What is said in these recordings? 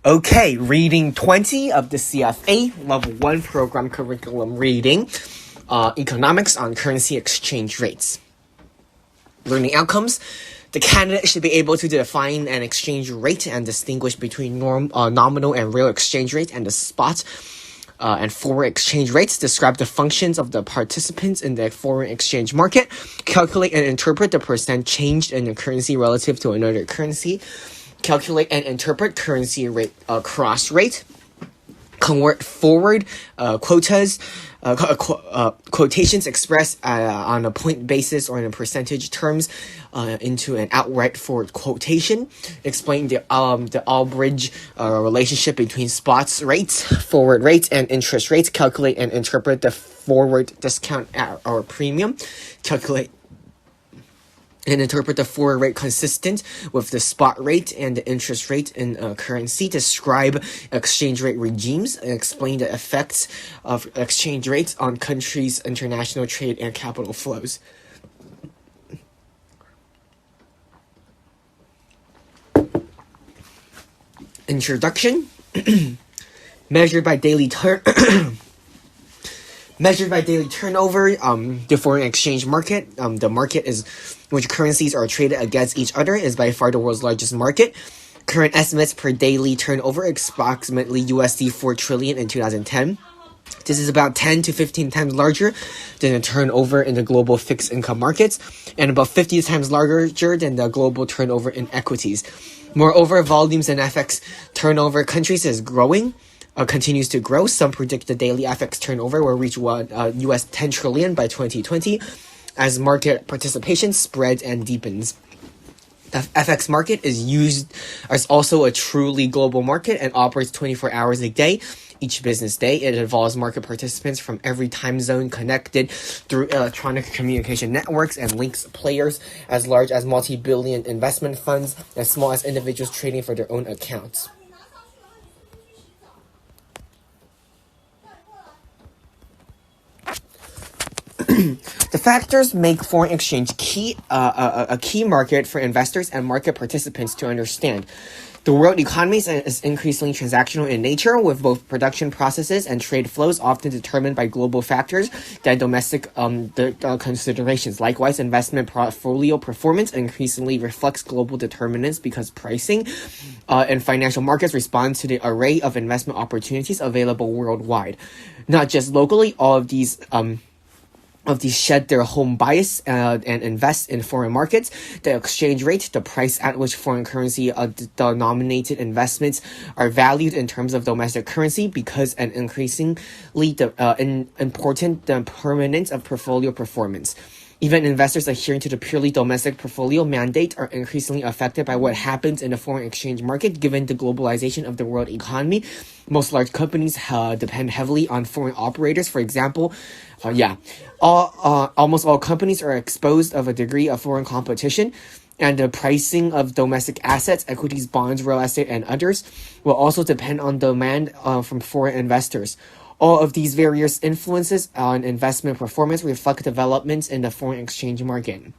Okay, reading 20 of the CFA Level 1 program curriculum reading, Economics on Currency Exchange Rates. Learning outcomes. The candidate should be able to define an exchange rate and distinguish between nominal and real exchange rate and the spot and forward exchange rates. Describe the functions of the participants in the foreign exchange market. Calculate and interpret the percent changed in the currency relative to another currency. Calculate and interpret currency rate cross rate. Convert forward quotations expressed on a point basis or in a percentage terms into an outright forward quotation. Explain the Albridge relationship between spots rates, forward rates, and interest rates. Calculate and interpret the forward discount or premium. Calculate and interpret the forward rate consistent with the spot rate and the interest rate in currency. Describe exchange rate regimes and explain the effects of exchange rates on countries' international trade and capital flows. Introduction. Measured by daily turnover, the foreign exchange market, the market is which currencies are traded against each other, is by far the world's largest market. Current estimates per daily turnover approximately USD 4 trillion in 2010. This is about 10 to 15 times larger than the turnover in the global fixed income markets, and about 50 times larger than the global turnover in equities. Moreover, volumes in FX turnover countries is growing. Continues to grow. Some predict the daily FX turnover will reach US 10 trillion by 2020 as market participation spreads and deepens. The FX market is used as also a truly global market and operates 24 hours a day. Each business day, it involves market participants from every time zone connected through electronic communication networks and links players as large as multi-billion investment funds, as small as individuals trading for their own accounts. The factors make foreign exchange a key market for investors and market participants to understand. The world economy is increasingly transactional in nature, with both production processes and trade flows often determined by global factors than domestic considerations. Likewise, investment portfolio performance increasingly reflects global determinants because pricing and financial markets respond to the array of investment opportunities available worldwide. Not just locally, all of these shed their home bias and invest in foreign markets. The exchange rate, the price at which foreign currency denominated investments are valued in terms of domestic currency, because an increasingly important determinant of portfolio performance. Even investors adhering to the purely domestic portfolio mandate are increasingly affected by what happens in the foreign exchange market, given the globalization of the world economy. Most large companies depend heavily on foreign operators. For example, almost all companies are exposed of a degree of foreign competition, and the pricing of domestic assets, equities, bonds, real estate, and others will also depend on demand from foreign investors. All of these various influences on investment performance reflect developments in the foreign exchange market.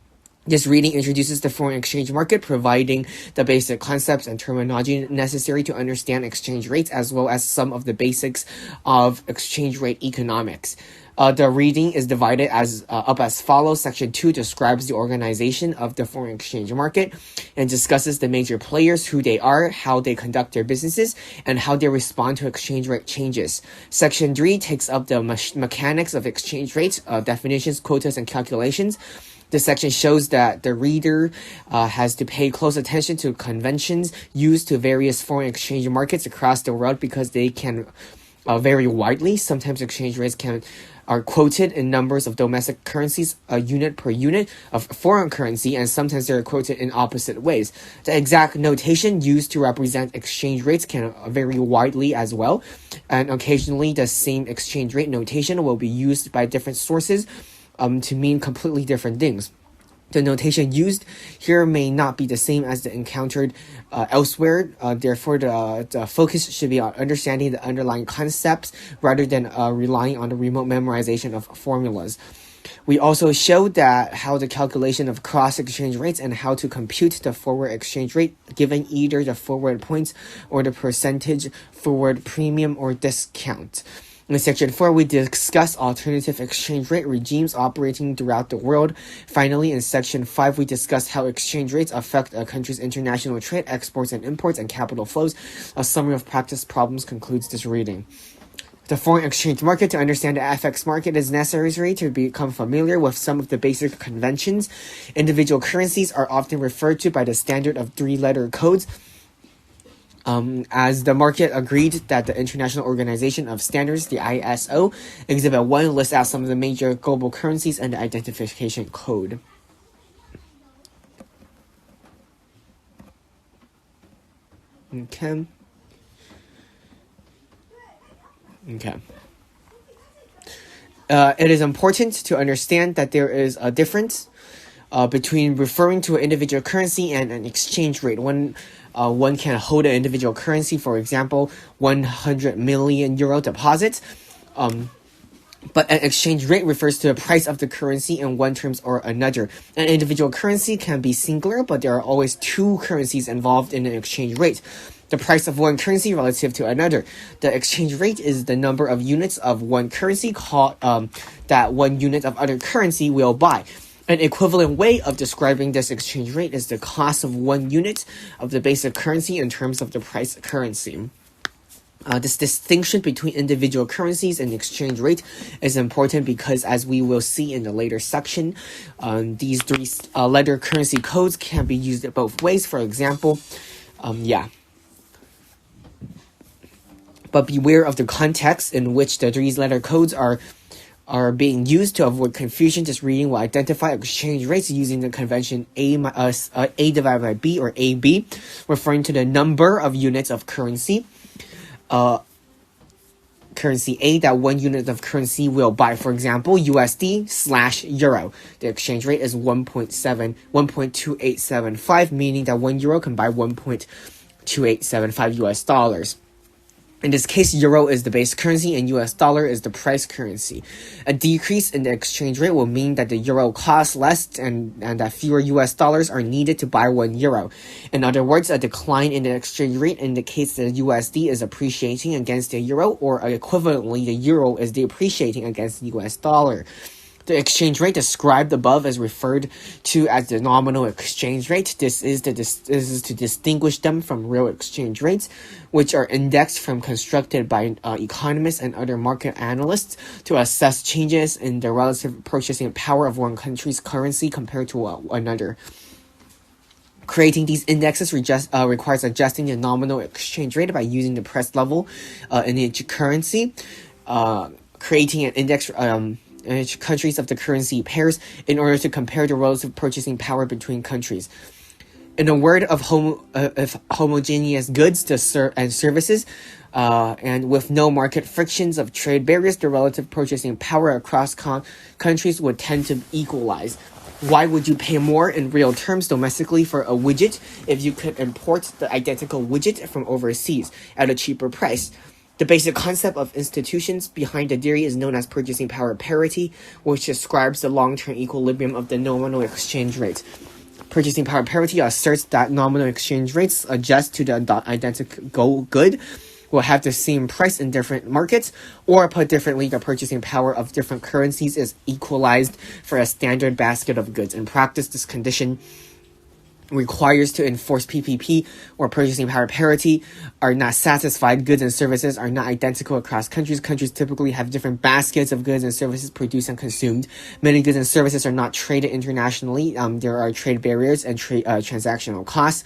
This reading introduces the foreign exchange market, providing the basic concepts and terminology necessary to understand exchange rates, as well as some of the basics of exchange rate economics. The reading is divided up as follows. Section 2 describes the organization of the foreign exchange market and discusses the major players, who they are, how they conduct their businesses, and how they respond to exchange rate changes. Section 3 takes up the mechanics of exchange rates, definitions, quotas, and calculations. This section shows that the reader has to pay close attention to conventions used to various foreign exchange markets across the world, because they can vary widely. Sometimes exchange rates are quoted in numbers of domestic currencies, a unit per unit of foreign currency, and sometimes they're quoted in opposite ways. The exact notation used to represent exchange rates can vary widely as well, and occasionally the same exchange rate notation will be used by different sources to mean completely different things. The notation used here may not be the same as the encountered elsewhere. Therefore, the focus should be on understanding the underlying concepts rather than relying on the remote memorization of formulas. We also showed that how the calculation of cross exchange rates and how to compute the forward exchange rate given either the forward points or the percentage forward premium or discount. In section 4, we discuss alternative exchange rate regimes operating throughout the world. Finally, in section 5, we discuss how exchange rates affect a country's international trade, exports and imports, and capital flows. A summary of practice problems concludes this reading. The foreign exchange market. To understand the FX market, it is necessary to become familiar with some of the basic conventions. Individual currencies are often referred to by the standard of 3-letter codes. As the market agreed that the International Organization of Standards, the ISO, Exhibit 1 lists out some of the major global currencies and the identification code. Okay. It is important to understand that there is a difference between referring to an individual currency and an exchange rate. One can hold an individual currency, for example, 100 million euro deposit, but an exchange rate refers to the price of the currency in one terms or another. An individual currency can be singular, but there are always two currencies involved in an exchange rate. The price of one currency relative to another. The exchange rate is the number of units of one currency called that one unit of other currency will buy. An equivalent way of describing this exchange rate is the cost of one unit of the basic currency in terms of the price currency. This distinction between individual currencies and exchange rate is important because, as we will see in the later section, these 3-letter currency codes can be used both ways. For example, But beware of the context in which the 3-letter codes are being used. To avoid confusion, this reading will identify exchange rates using the convention A divided by B, or AB, referring to the number of units of currency. Currency A that one unit of currency will buy. For example, USD/Euro. The exchange rate is 1.2875, meaning that 1 euro can buy 1.2875 US dollars. In this case, euro is the base currency and US dollar is the price currency. A decrease in the exchange rate will mean that the euro costs less and that fewer US dollars are needed to buy 1 euro. In other words, a decline in the exchange rate indicates that the USD is appreciating against the euro, or equivalently, the euro is depreciating against the US dollar. The exchange rate described above is referred to as the nominal exchange rate. This is to distinguish them from real exchange rates, which are indexed constructed by economists and other market analysts to assess changes in the relative purchasing power of one country's currency compared to another. Creating these indexes requires adjusting the nominal exchange rate by using the price level in each currency, creating an index countries of the currency pairs in order to compare the relative purchasing power between countries. In a word of homogeneous goods and services, and with no market frictions of trade barriers, the relative purchasing power across countries would tend to equalize. Why would you pay more in real terms domestically for a widget if you could import the identical widget from overseas at a cheaper price? The basic concept of institutions behind the theory is known as purchasing power parity, which describes the long-term equilibrium of the nominal exchange rate. Purchasing power parity asserts that nominal exchange rates adjust to the identical good will have the same price in different markets, or put differently, the purchasing power of different currencies is equalized for a standard basket of goods. In practice, this condition requires to enforce PPP, or purchasing power parity, are not satisfied. Goods and services are not identical across countries. Countries typically have different baskets of goods and services produced and consumed. Many goods and services are not traded internationally. There are trade barriers and transactional costs.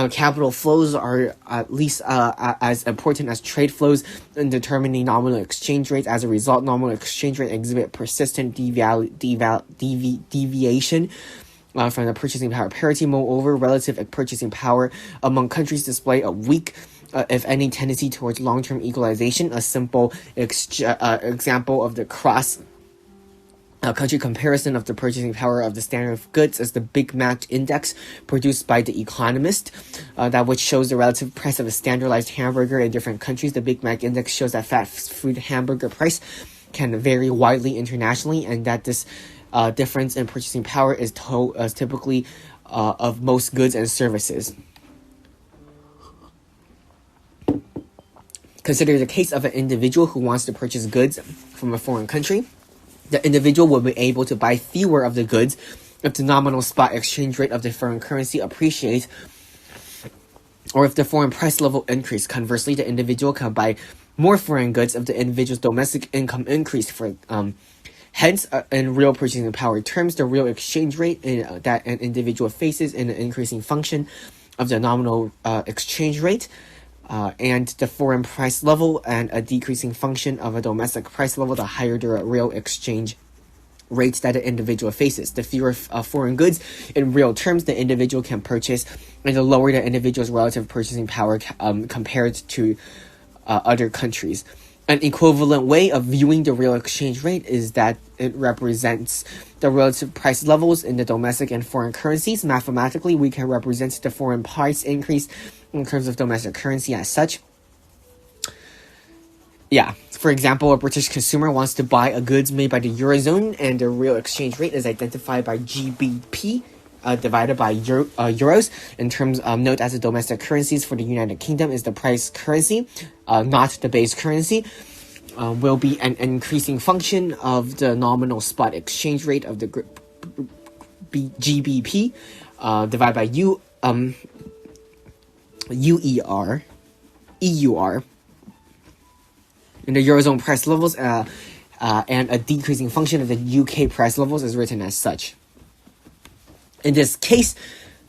Capital flows are at least as important as trade flows in determining nominal exchange rates. As a result, nominal exchange rate exhibit persistent deviation from the purchasing power parity. Moreover, relative purchasing power among countries display a weak, if any, tendency towards long-term equalization. A simple example of the cross-country comparison of the purchasing power of the standard of goods is the Big Mac index produced by The Economist, which shows the relative price of a standardized hamburger in different countries. The Big Mac index shows that fast food hamburger price can vary widely internationally, and that this difference in purchasing power is typically of most goods and services. Consider the case of an individual who wants to purchase goods from a foreign country. The individual will be able to buy fewer of the goods if the nominal spot exchange rate of the foreign currency appreciates, or if the foreign price level increase. Conversely, the individual can buy more foreign goods if the individual's domestic income increase. Hence, in real purchasing power terms, the real exchange rate that an individual faces is an increasing function of the nominal exchange rate and the foreign price level, and a decreasing function of a domestic price level the higher the real exchange rates that the individual faces. The fewer foreign goods in real terms the individual can purchase, and the lower the individual's relative purchasing power compared to other countries. An equivalent way of viewing the real exchange rate is that it represents the relative price levels in the domestic and foreign currencies. Mathematically, we can represent the foreign price increase in terms of domestic currency as such. For example, a British consumer wants to buy a goods made by the Eurozone, and the real exchange rate is identified by GBP divided by euros. In terms note as the domestic currencies for the United Kingdom is the price currency, not the base currency, will be an increasing function of the nominal spot exchange rate of the GBP divided by EUR. In the Eurozone price levels, and a decreasing function of the UK price levels is written as such. In this case,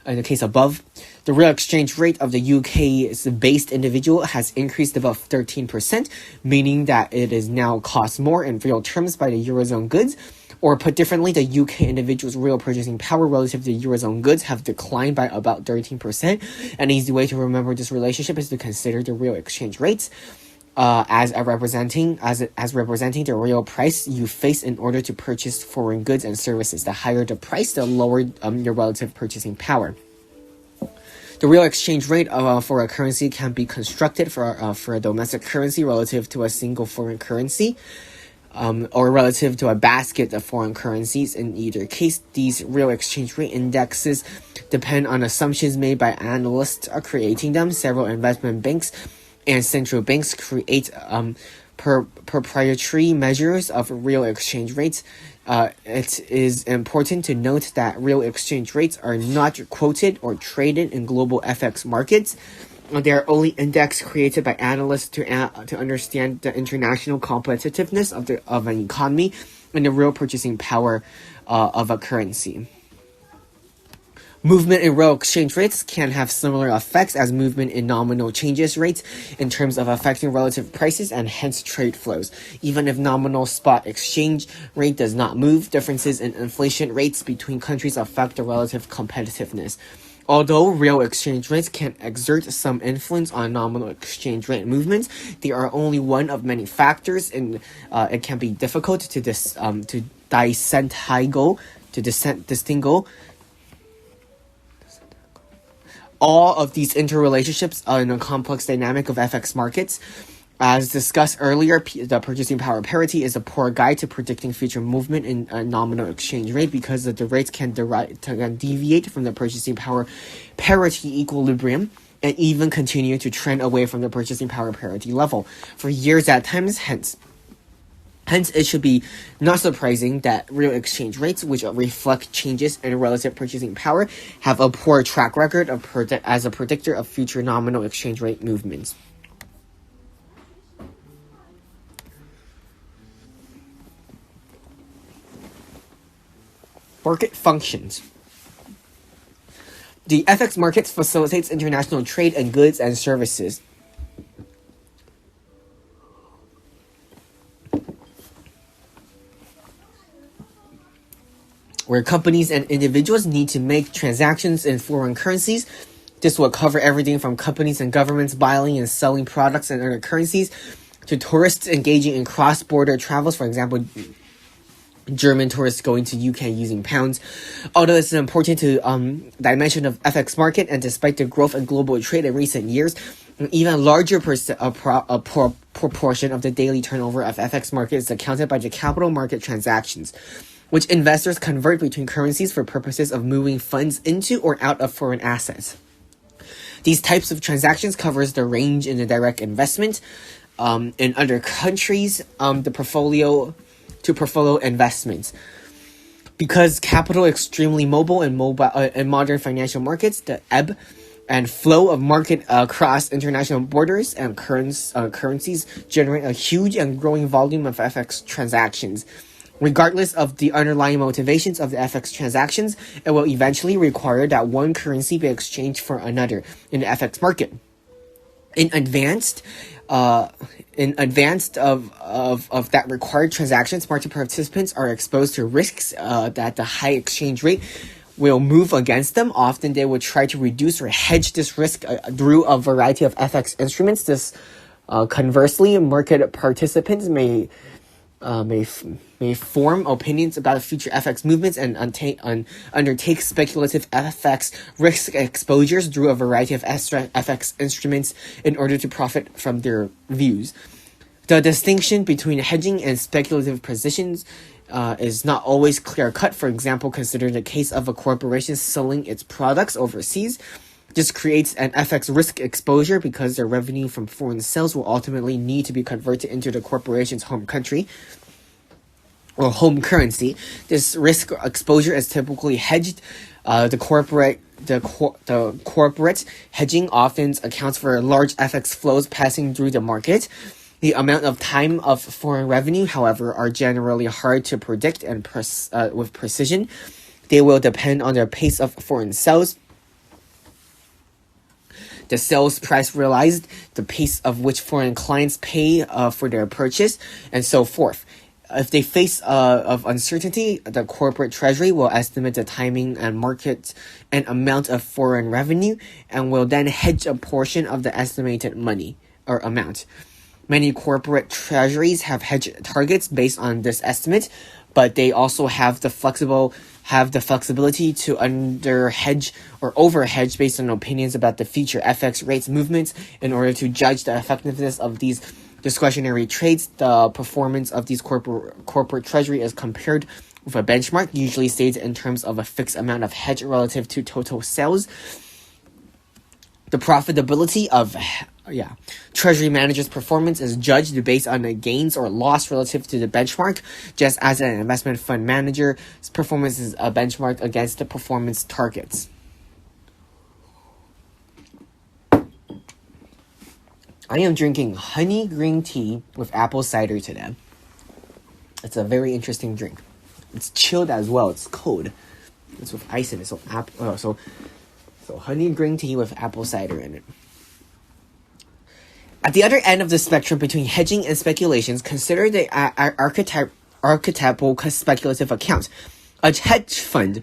in the case above, the real exchange rate of the UK's based individual has increased above 13%, meaning that it is now cost more in real terms by the Eurozone goods. Or put differently, the UK individual's real purchasing power relative to Eurozone goods have declined by about 13%. An easy way to remember this relationship is to consider the real exchange rates as representing the real price you face in order to purchase foreign goods and services. The higher the price, the lower your relative purchasing power. The real exchange rate for a currency can be constructed for a domestic currency relative to a single foreign currency, or relative to a basket of foreign currencies. In either case, these real exchange rate indexes depend on assumptions made by analysts creating them. Several investment banks and central banks create proprietary measures of real exchange rates. It is important to note that real exchange rates are not quoted or traded in global FX markets. They are only index created by analysts to understand the international competitiveness of an economy and the real purchasing power of a currency. Movement in real exchange rates can have similar effects as movement in nominal changes rates in terms of affecting relative prices and hence trade flows. Even if nominal spot exchange rate does not move, differences in inflation rates between countries affect the relative competitiveness. Although real exchange rates can exert some influence on nominal exchange rate movements, they are only one of many factors, and it can be difficult to distinguish all of these interrelationships in a complex dynamic of FX markets. As discussed earlier, the purchasing power parity is a poor guide to predicting future movement in a nominal exchange rate because the rates can deviate from the purchasing power parity equilibrium and even continue to trend away from the purchasing power parity level for years at times. Hence, it should be not surprising that real exchange rates, which reflect changes in relative purchasing power, have a poor track record as a predictor of future nominal exchange rate movements. Market functions. The FX market facilitates international trade in goods and services. Where companies and individuals need to make transactions in foreign currencies. This will cover everything from companies and governments buying and selling products in other currencies to tourists engaging in cross-border travels, for example, German tourists going to UK using pounds. Although it's important to dimension of FX market, and despite the growth in global trade in recent years, An even larger proportion of the daily turnover of FX market is accounted by the capital market transactions, which investors convert between currencies for purposes of moving funds into or out of foreign assets. These types of transactions covers the range in the direct investment in other countries, the portfolio investments. Because capital extremely mobile in modern financial markets, the ebb and flow of market across international borders and currencies generate a huge and growing volume of FX transactions. Regardless of the underlying motivations of the FX transactions, it will eventually require that one currency be exchanged for another in the FX market. In advance of that required transactions, market participants are exposed to risks that the high exchange rate will move against them. Often they will try to reduce or hedge this risk through a variety of FX instruments. Conversely, market participants may form opinions about future FX movements and undertake speculative FX risk exposures through a variety of FX instruments in order to profit from their views. The distinction between hedging and speculative positions is not always clear-cut. For example, consider the case of a corporation selling its products overseas. This creates an FX risk exposure because their revenue from foreign sales will ultimately need to be converted into the corporation's home country or home currency. This risk exposure is typically hedged. The corporate hedging often accounts for large FX flows passing through the market. The amount of time of foreign revenue, however, are generally hard to predict and with precision. They will depend on the pace of foreign sales, the sales price realized, the pace of which foreign clients pay for their purchase, and so forth. If they face of uncertainty, the corporate treasury will estimate the timing and market and amount of foreign revenue and will then hedge a portion of the estimated money or amount. Many corporate treasuries have hedge targets based on this estimate, but they also have the flexibility to under hedge or over hedge based on opinions about the future FX rates movements in order to judge the effectiveness of these discretionary trades. The performance of these corporate treasury is compared with a benchmark, usually stated in terms of a fixed amount of hedge relative to total sales. The profitability of treasury managers' performance is judged based on the gains or loss relative to the benchmark, just as an investment fund manager's performance is a benchmark against the performance targets. I am drinking honey green tea with apple cider today. It's a very interesting drink. It's chilled as well. It's cold. It's with ice in it. So honey green tea with apple cider in it. At the other end of the spectrum between hedging and speculations, consider the archetypal speculative account. A hedge fund.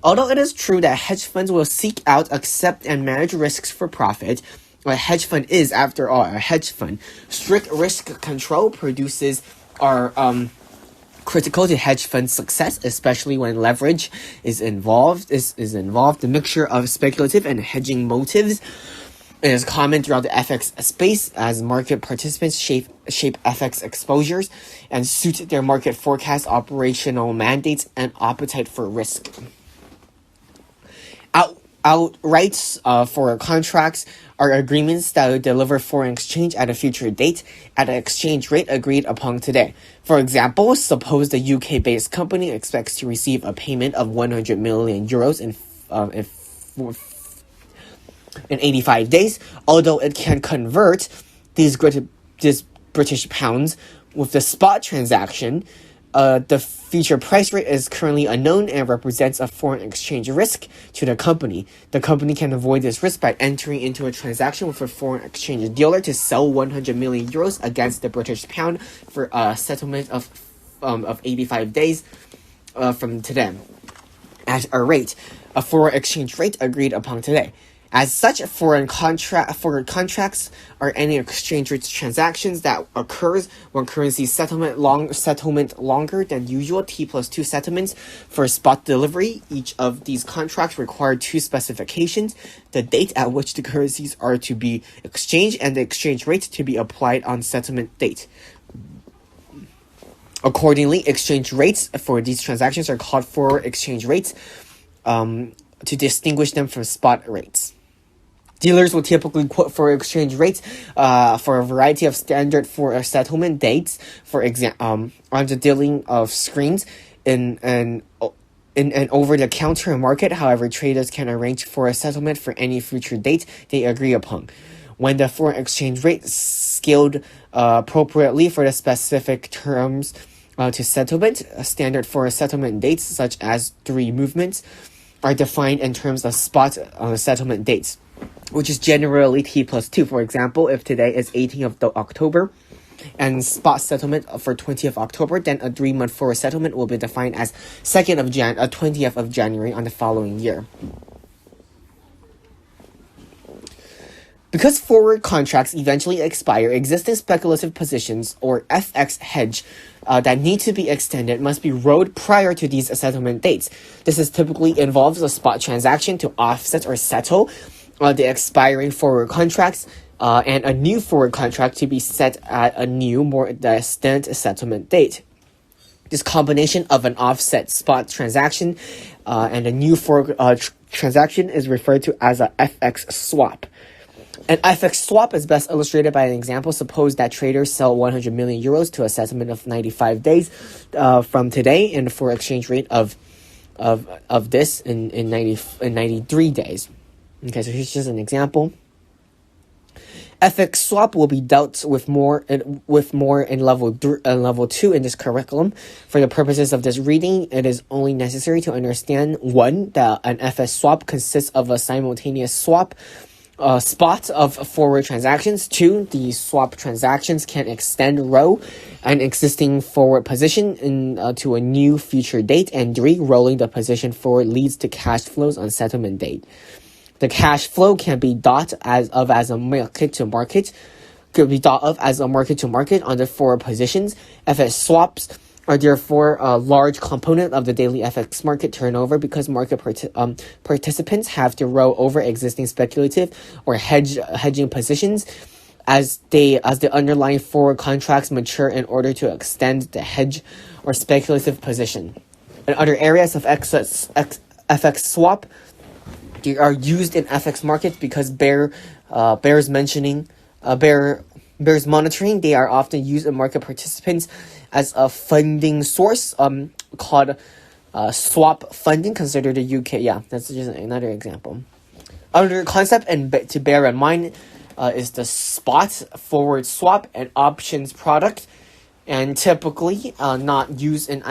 Although it is true that hedge funds will seek out, accept, and manage risks for profit, a hedge fund is, after all, a hedge fund. Strict risk control produces are critical to hedge fund success, especially when leverage is involved. The mixture of speculative and hedging motives is common throughout the FX space as market participants shape FX exposures and suit their market forecast, operational mandates, and appetite for risk. Outrights for contracts are agreements that deliver foreign exchange at a future date at an exchange rate agreed upon today. For example, suppose the UK-based company expects to receive a payment of 100 million euros in 85 days, although it can convert these British pounds with the spot transaction. The future price rate is currently unknown and represents a foreign exchange risk to the company. The company can avoid this risk by entering into a transaction with a foreign exchange dealer to sell 100 million euros against the British pound for a settlement of 85 days from today at a foreign exchange rate agreed upon today. As such, foreign contracts are any exchange rate transactions that occurs when currency settlement longer than usual T+2 settlements for spot delivery. Each of these contracts require two specifications: the date at which the currencies are to be exchanged and the exchange rate to be applied on settlement date. Accordingly, exchange rates for these transactions are called forward exchange rates to distinguish them from spot rates. Dealers will typically quote for exchange rates for a variety of standard for settlement dates. For example, on the dealing of screens in an over-the-counter market. However, traders can arrange for a settlement for any future date they agree upon. When the foreign exchange rate scaled appropriately for the specific terms to settlement, standard for settlement dates such as 3 movements are defined in terms of spot settlement dates, which is generally T+2. For example, if today is 18th of October and spot settlement for 20th October, then a 3-month forward settlement will be defined as 20th of January on the following year. Because forward contracts eventually expire, existing speculative positions or FX hedge that need to be extended must be rolled prior to these settlement dates. This typically involves a spot transaction to offset or settle the expiring forward contracts and a new forward contract to be set at a new, more distant settlement date. This combination of an offset spot transaction and a new forward transaction is referred to as a FX swap. An FX swap is best illustrated by an example. Suppose that traders sell 100 million euros to a settlement of 95 days from today, and for exchange rate of this in 93 days. Okay, so here's just an example. FX swap will be dealt with more in level 2 in this curriculum. For the purposes of this reading, it is only necessary to understand 1, that an FX swap consists of a simultaneous swap spot of forward transactions. 2, the swap transactions can extend row an existing forward position to a new future date. And 3, rolling the position forward leads to cash flows on settlement date. The cash flow can be thought as a market to market, on the forward positions. FX swaps are therefore a large component of the daily FX market turnover because market participants have to roll over existing speculative or hedging positions as the underlying forward contracts mature in order to extend the hedge or speculative position. In other areas of FX swap, they are used in FX markets because bears monitoring. They are often used in market participants as a funding source called swap funding. Consider the UK. Yeah, that's just another example. Another concept to bear in mind is the spot forward swap and options product, and typically not used in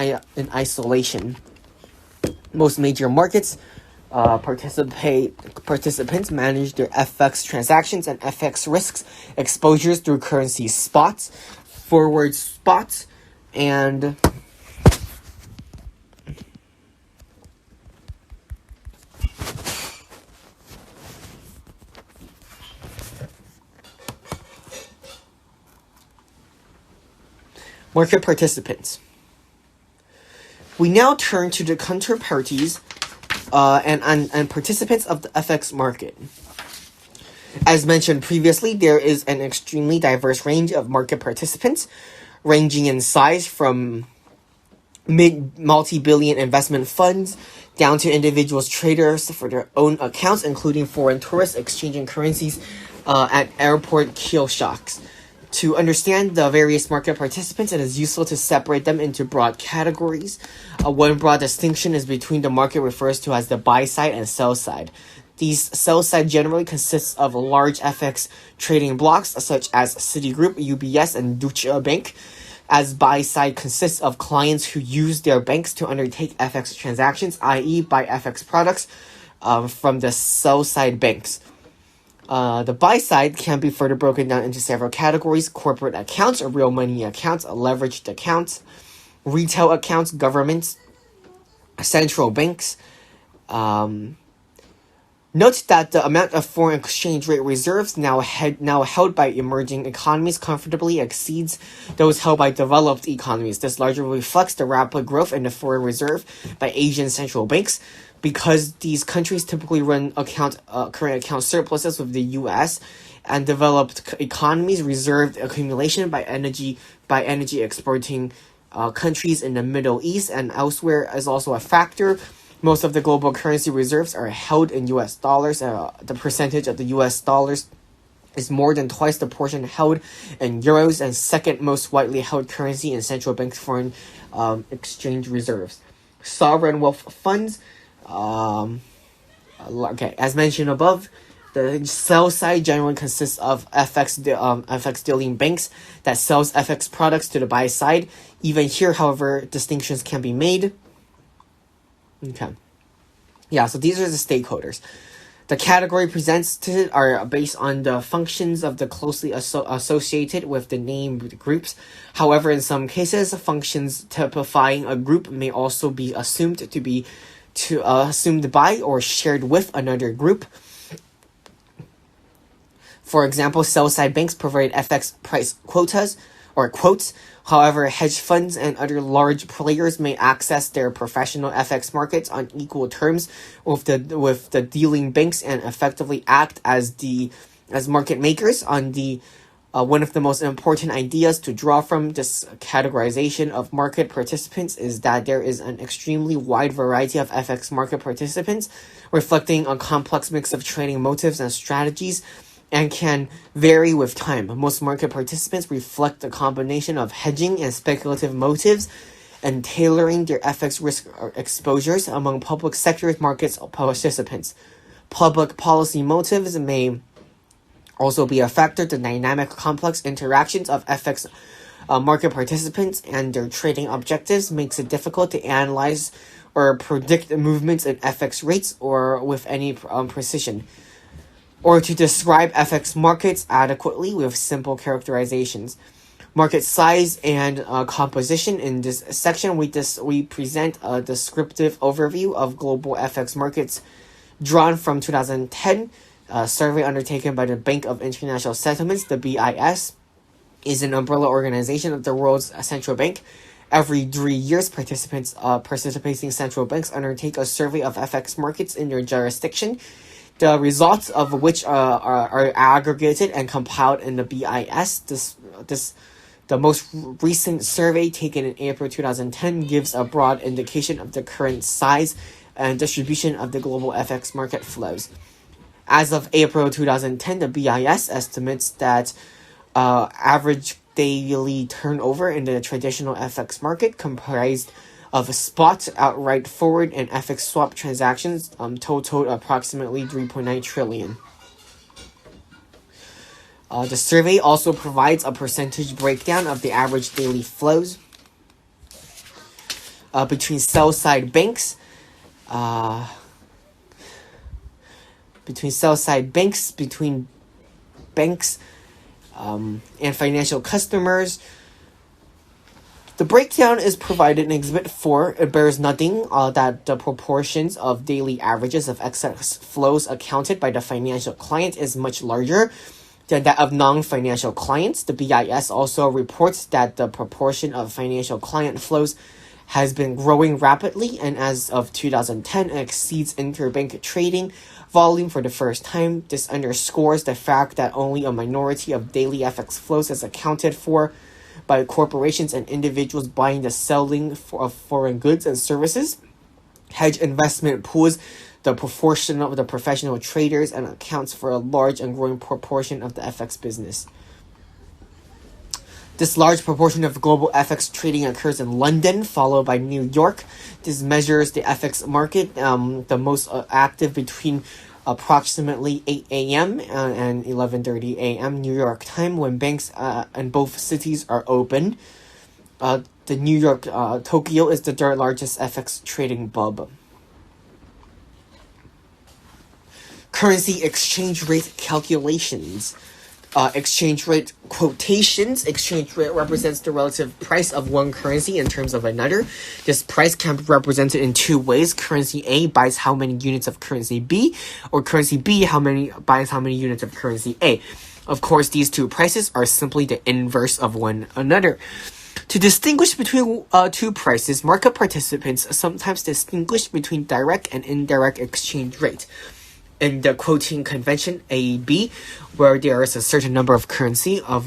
isolation. Most major markets participants manage their FX transactions and FX risks exposures through currency spots, forward spots, and market participants. We now turn to the counterparties and participants of the FX market. As mentioned previously, there is an extremely diverse range of market participants, ranging in size from multi-billion investment funds down to individuals traders for their own accounts, including foreign tourists exchanging currencies at airport kiosks. To understand the various market participants, it is useful to separate them into broad categories. One broad distinction is between the market refers to as the buy side and sell side. These sell side generally consists of large FX trading blocks such as Citigroup, UBS, and Deutsche Bank. As buy side consists of clients who use their banks to undertake FX transactions, i.e. buy FX products from the sell side banks. The buy side can be further broken down into several categories: corporate accounts or real money accounts, leveraged accounts, retail accounts, governments, central banks, Note that the amount of foreign exchange rate reserves now held by emerging economies comfortably exceeds those held by developed economies. This largely reflects the rapid growth in the foreign reserve by Asian central banks, because these countries typically run current account surpluses with the U.S. and developed economies reserved accumulation by energy exporting countries in the Middle East and elsewhere is also a factor. Most of the global currency reserves are held in U.S. dollars. The percentage of the U.S. dollars is more than twice the portion held in euros, and second most widely held currency in central bank foreign exchange reserves. Sovereign wealth funds. As mentioned above, the sell side generally consists of FX dealing banks that sells FX products to the buy side. Even here, however, distinctions can be made. Okay. Yeah, so these are the stakeholders. The category presented are based on the functions of the closely associated with the named groups. However, in some cases, functions typifying a group may also be assumed by or shared with another group. For example, sell-side banks provide FX price quotas or quotes. However, hedge funds and other large players may access their professional FX markets on equal terms with the dealing banks and effectively act as market makers. One of the most important ideas to draw from this categorization of market participants is that there is an extremely wide variety of FX market participants, reflecting a complex mix of trading motives and strategies, and can vary with time. Most market participants reflect a combination of hedging and speculative motives, and tailoring their FX risk exposures among public sector markets participants. Public policy motives may also be a factor. The dynamic, complex interactions of FX market participants and their trading objectives makes it difficult to analyze or predict movements in FX rates or with any precision, or to describe FX markets adequately with simple characterizations. Market size and composition. In this section, we present a descriptive overview of global FX markets drawn from 2010. A survey undertaken by the Bank of International Settlements, the BIS, is an umbrella organization of the world's central bank. Every 3 years, participating central banks undertake a survey of FX markets in their jurisdiction, the results of which are aggregated and compiled in the BIS. The most recent survey taken in April 2010 gives a broad indication of the current size and distribution of the global FX market flows. As of April 2010, the BIS estimates that average daily turnover in the traditional FX market, comprised of spot, outright forward, and FX swap transactions, totaled approximately 3.9 trillion. The survey also provides a percentage breakdown of the average daily flows between sell-side banks, between banks and financial customers. The breakdown is provided in Exhibit 4. It bears noting that the proportions of daily averages of excess flows accounted by the financial client is much larger than that of non-financial clients. The BIS also reports that the proportion of financial client flows has been growing rapidly, and as of 2010 exceeds interbank trading volume for the first time. This underscores the fact that only a minority of daily FX flows is accounted for by corporations and individuals buying the selling of foreign goods and services. Hedge investment pools the proportion of the professional traders and accounts for a large and growing proportion of the FX business. This large proportion of global FX trading occurs in London, followed by New York. This measures the FX market, the most active between approximately 8 a.m. and 11:30 a.m. New York time, when banks in both cities are open. The New York, Tokyo is the third largest FX trading hub. Currency exchange rate calculations. exchange rate quotations. Exchange rate represents the relative price of one currency in terms of another. This price can be represented in two ways. Currency A buys how many units of currency B, or currency B buys how many units of currency A. Of course, these two prices are simply the inverse of one another. To distinguish between two prices, market participants sometimes distinguish between direct and indirect exchange rate. In the quoting convention AB, where there is a certain number of currency of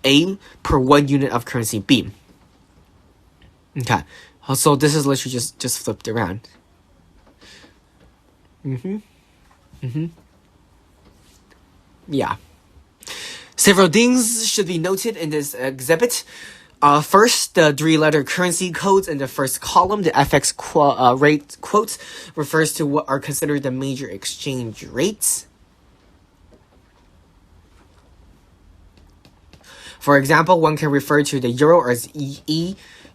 A per 1 unit of currency B. Okay, so this is literally just flipped around. Yeah. Several things should be noted in this exhibit. First, the three-letter currency codes in the first column, the FX rate quotes, refers to what are considered the major exchange rates. For example, one can refer to the euro as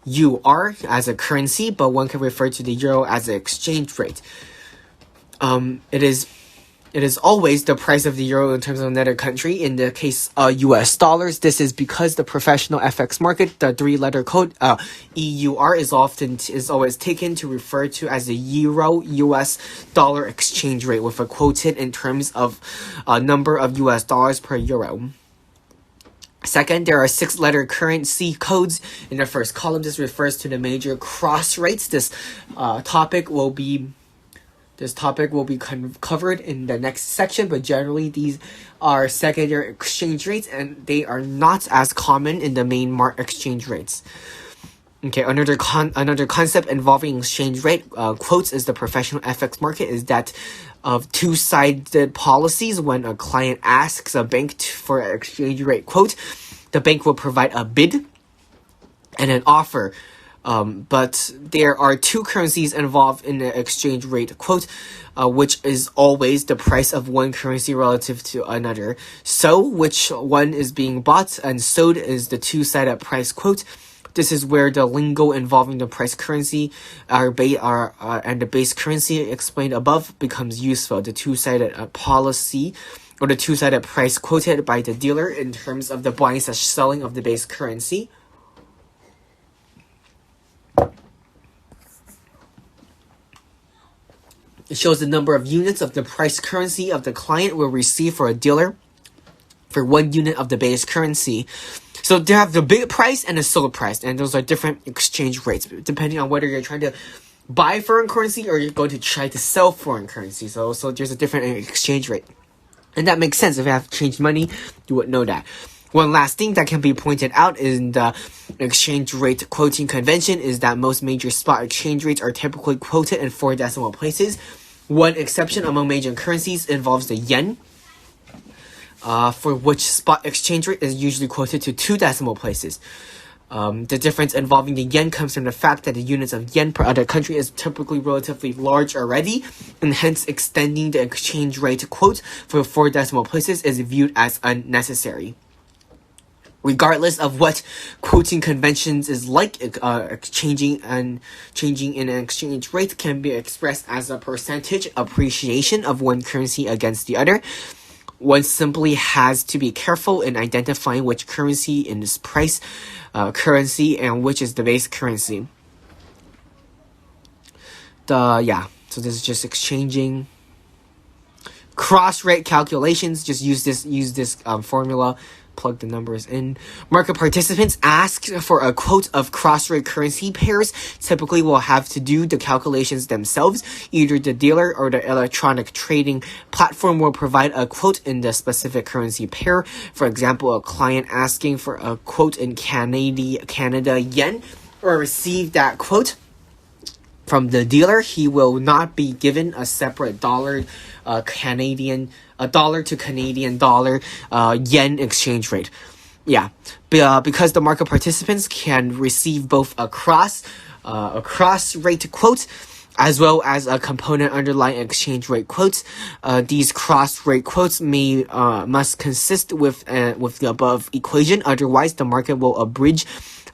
EUR as a currency, but one can refer to the euro as an exchange rate. It is always the price of the euro in terms of another country. In the case of US dollars, this is because the professional FX market, the three-letter code EUR is always taken to refer to as the euro US dollar exchange rate, with a quoted in terms of number of US dollars per euro. Second, there are 6-letter currency codes in the first column. This refers to the major cross rates. This topic will be covered in the next section, but generally these are secondary exchange rates and they are not as common in the main exchange rates. Okay, another concept involving exchange rate quotes is the professional FX market is that of two-sided policies. When a client asks a bank for an exchange rate quote, the bank will provide a bid and an offer. But there are two currencies involved in the exchange rate quote, which is always the price of one currency relative to another. So, which one is being bought and sold is the two-sided price quote. This is where the lingo involving the price currency and the base currency explained above becomes useful. The two-sided policy or the two-sided price quoted by the dealer in terms of the buying/selling of the base currency. It shows the number of units of the price currency of the client will receive for a dealer for 1 unit of the base currency. So they have the bid price and the sold price, and those are different exchange rates depending on whether you're trying to buy foreign currency or you're going to try to sell foreign currency. So there's a different exchange rate. And that makes sense. If you have changed money, you would know that. One last thing that can be pointed out in the exchange rate quoting convention is that most major spot exchange rates are typically quoted in 4 decimal places. One exception among major currencies involves the yen, for which spot exchange rate is usually quoted to 2 decimal places. The difference involving the yen comes from the fact that the units of yen per other country is typically relatively large already, and hence extending the exchange rate quote for 4 decimal places is viewed as unnecessary. Regardless of what quoting conventions is like, changing in an exchange rate can be expressed as a percentage appreciation of one currency against the other. One simply has to be careful in identifying which currency is price currency and which is the base currency. So this is just exchanging cross rate calculations. Just use this formula. Plug the numbers in. Market participants ask for a quote of cross-rate currency pairs. Typically will have to do the calculations themselves. Either the dealer or the electronic trading platform will provide a quote in the specific currency pair. For example, a client asking for a quote in Canada yen or receive that quote from the dealer, he will not be given a separate dollar to Canadian dollar yen exchange rate. Because the market participants can receive both a cross rate quote as well as a component underlying exchange rate quotes. These cross rate quotes must consist with the above equation. Otherwise, the market will abridge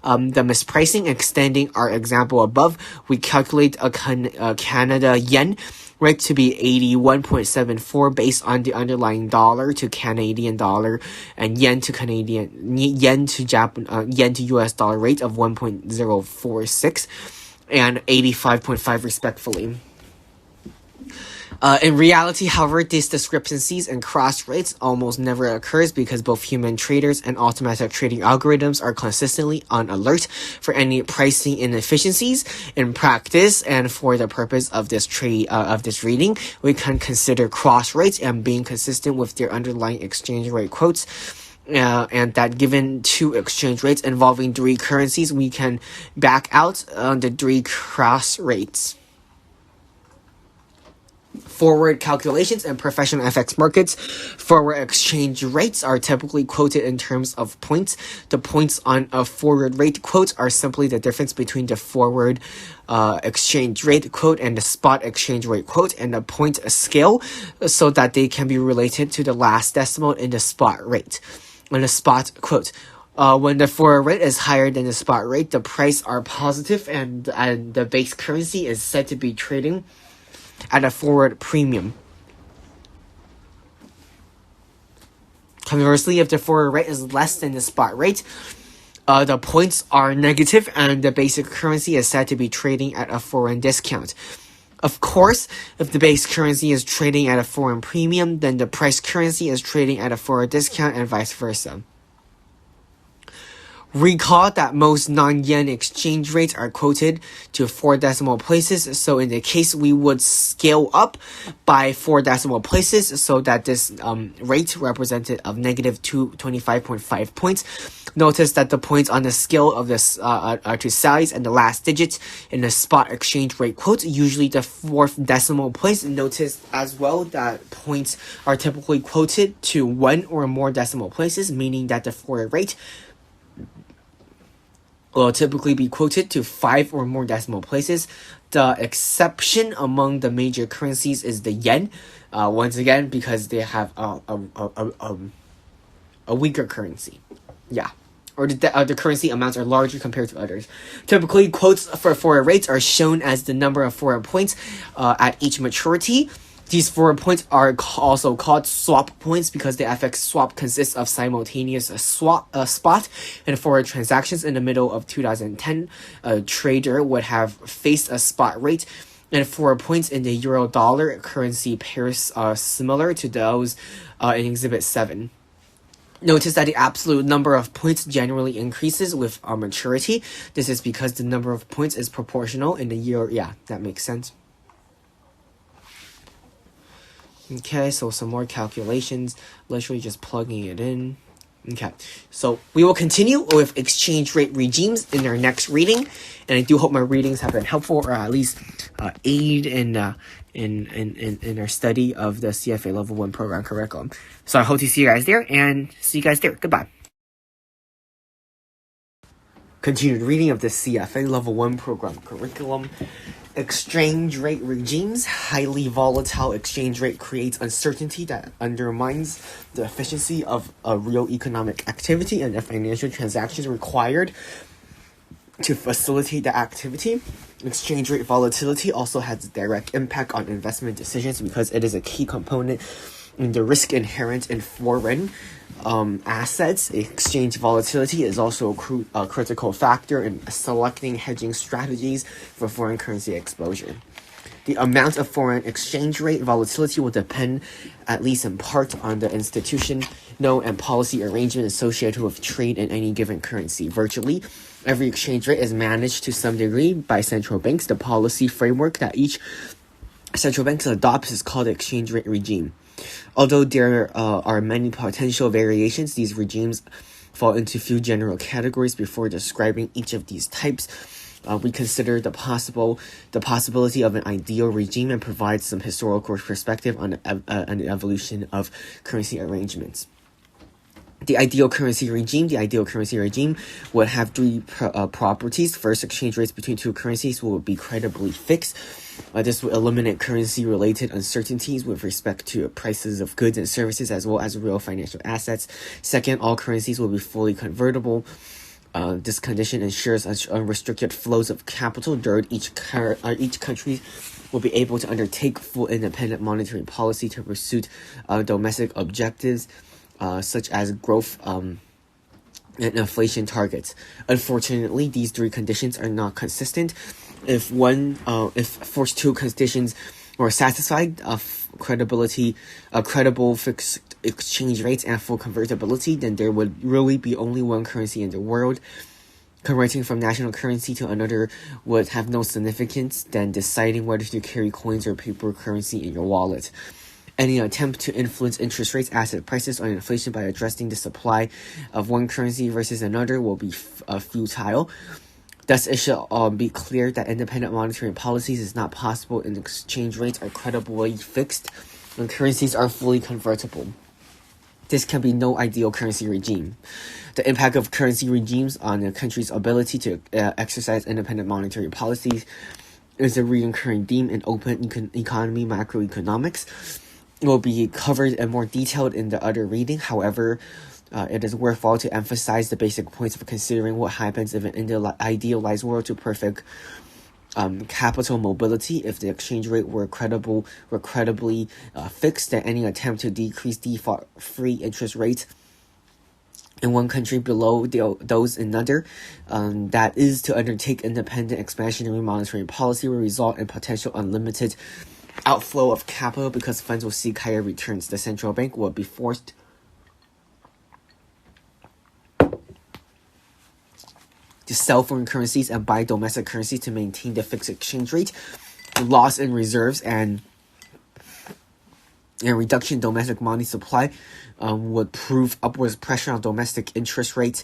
the mispricing. Extending our example above, we calculate a Canada yen rate to be 81.74 based on the underlying dollar to Canadian dollar and yen to US dollar rate of 1.046 and 85.5 respectively. In reality, however, these discrepancies and cross rates almost never occurs because both human traders and automatic trading algorithms are consistently on alert for any pricing inefficiencies. In practice, and for the purpose of this reading, we can consider cross rates and being consistent with their underlying exchange rate quotes. And that given two exchange rates involving three currencies, we can back out the three cross rates. Forward calculations in professional FX markets. Forward exchange rates are typically quoted in terms of points. The points on a forward rate quote are simply the difference between the forward exchange rate quote and the spot exchange rate quote and the point scale, so that they can be related to the last decimal in the spot rate. And the spot quote. When the forward rate is higher than the spot rate, the price are positive and the base currency is said to be trading at a forward premium. Conversely, if the forward rate is less than the spot rate, the points are negative and the basic currency is said to be trading at a foreign discount. Of course, if the base currency is trading at a foreign premium, then the price currency is trading at a foreign discount and vice versa. Recall that most non-yen exchange rates are quoted to 4 decimal places, so in the case we would scale up by 4 decimal places so that this rate represented of negative 25.5 points. Notice that the points on the scale of this are to size and the last digits in the spot exchange rate quote, usually the 4th decimal place. Notice as well that points are typically quoted to 1 or more decimal places, meaning that the forward rate will typically be quoted to 5 or more decimal places. The exception among the major currencies is the yen, once again because they have a weaker currency. Yeah. Or the currency amounts are larger compared to others. Typically, quotes for forward rates are shown as the number of forward points at each maturity. These forward points are also called swap points because the FX swap consists of simultaneous spot and forward transactions. In the middle of 2010, a trader would have faced a spot rate and forward points in the euro-dollar currency pairs similar to those in Exhibit 7. Notice that the absolute number of points generally increases with maturity. This is because the number of points is proportional in the year. Yeah, that makes sense. Okay, so some more calculations, literally just plugging it in. Okay, so we will continue with exchange rate regimes in our next reading, and I do hope my readings have been helpful or at least aid in our study of the CFA Level 1 program curriculum. So I hope to see you guys there, and see you guys there. Goodbye. Continued reading of the CFA Level 1 program curriculum. Exchange rate regimes. Highly volatile exchange rate creates uncertainty that undermines the efficiency of a real economic activity and the financial transactions required to facilitate the activity. Exchange rate volatility also has a direct impact on investment decisions because it is a key component in the risk inherent in foreign assets. Exchange volatility is also a critical factor in selecting hedging strategies for foreign currency exposure. The amount of foreign exchange rate volatility will depend, at least in part, on the institutional and policy arrangement associated with trade in any given currency. Virtually every exchange rate is managed to some degree by central banks. The policy framework that each central bank adopts is called the exchange rate regime. Although there are many potential variations, these regimes fall into few general categories. Before describing each of these types, we consider the possibility of an ideal regime and provide some historical perspective on the evolution of currency arrangements. The ideal currency regime would have 3 properties. First, exchange rates between 2 currencies will be credibly fixed. This will eliminate currency-related uncertainties with respect to prices of goods and services as well as real financial assets. Second, all currencies will be fully convertible. This condition ensures unrestricted flows of capital during each country will be able to undertake full independent monetary policy to pursue domestic objectives such as growth and inflation targets. Unfortunately, these three conditions are not consistent. If first two conditions were satisfied, credible fixed exchange rates and full convertibility, then there would really be only one currency in the world. Converting from national currency to another would have no significance than deciding whether to carry coins or paper currency in your wallet. Any attempt to influence interest rates, asset prices, or inflation by adjusting the supply of one currency versus another will be futile. Thus, it should be clear that independent monetary policies is not possible and exchange rates are credibly fixed and currencies are fully convertible. This can be no ideal currency regime. The impact of currency regimes on a country's ability to exercise independent monetary policies is a recurring theme in open economy macroeconomics. It will be covered in more detail in the other reading. However, it is worthwhile to emphasize the basic points of considering what happens if an idealized world to perfect capital mobility. If the exchange rate were credibly fixed, then any attempt to decrease default-free interest rates in one country below those in another, that is to undertake independent expansionary monetary policy, will result in potential unlimited outflow of capital because funds will seek higher returns. The central bank will be forced to sell foreign currencies and buy domestic currencies to maintain the fixed exchange rate. Loss in reserves and reduction in domestic money supply would prove upwards pressure on domestic interest rates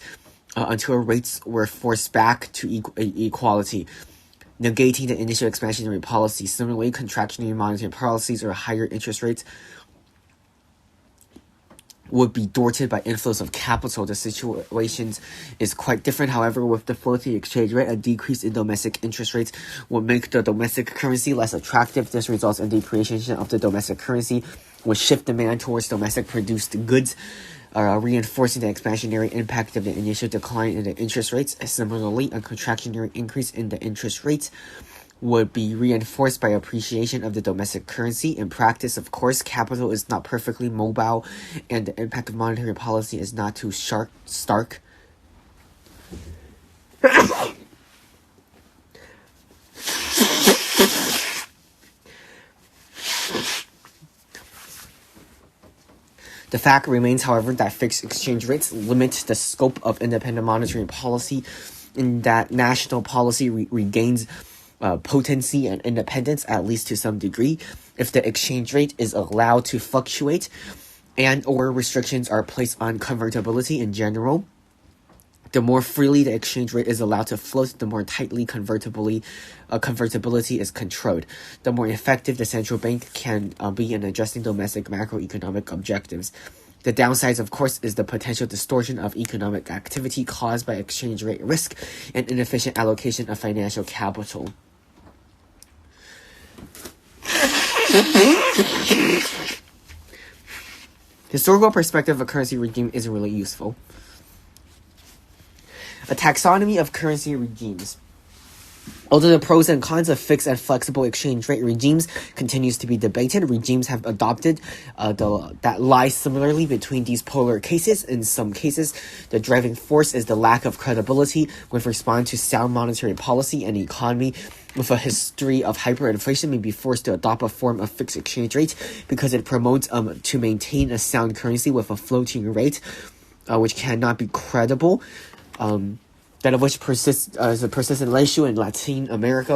until rates were forced back to equality, negating the initial expansionary policy. Similarly, contractionary monetary policies or higher interest rates would be thwarted by inflows of capital. The situation is quite different. However, with the floating exchange rate, a decrease in domestic interest rates will make the domestic currency less attractive. This results in depreciation of the domestic currency, which shift demand towards domestic produced goods, reinforcing the expansionary impact of the initial decline in the interest rates. Similarly, a contractionary increase in the interest rates would be reinforced by appreciation of the domestic currency. In practice, of course, capital is not perfectly mobile, and the impact of monetary policy is not too stark. The fact remains, however, that fixed exchange rates limit the scope of independent monetary policy, in that national policy regains potency and independence, at least to some degree, if the exchange rate is allowed to fluctuate and or restrictions are placed on convertibility in general. The more freely the exchange rate is allowed to float, the more tightly convertibility is controlled. The more effective the central bank can be in adjusting domestic macroeconomic objectives. The downsides, of course, is the potential distortion of economic activity caused by exchange rate risk and inefficient allocation of financial capital. Historical perspective of a currency regime isn't really useful. A taxonomy of currency regimes. Although the pros and cons of fixed and flexible exchange rate regimes continues to be debated, regimes have adopted that lie similarly between these polar cases. In some cases, the driving force is the lack of credibility with respect to sound monetary policy, and the economy with a history of hyperinflation may be forced to adopt a form of fixed exchange rate because it promotes to maintain a sound currency with a floating rate, which cannot be credible. That of which persists as a persistent issue in Latino America.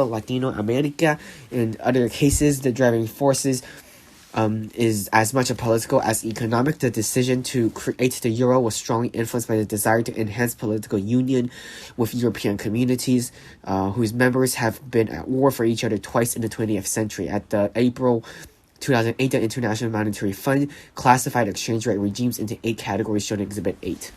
In other cases, the driving forces is as much a political as economic. The decision to create the euro was strongly influenced by the desire to enhance political union with European communities, whose members have been at war for each other twice in the 20th century. At the April 2008, the International Monetary Fund classified exchange rate regimes into 8 categories shown in Exhibit 8.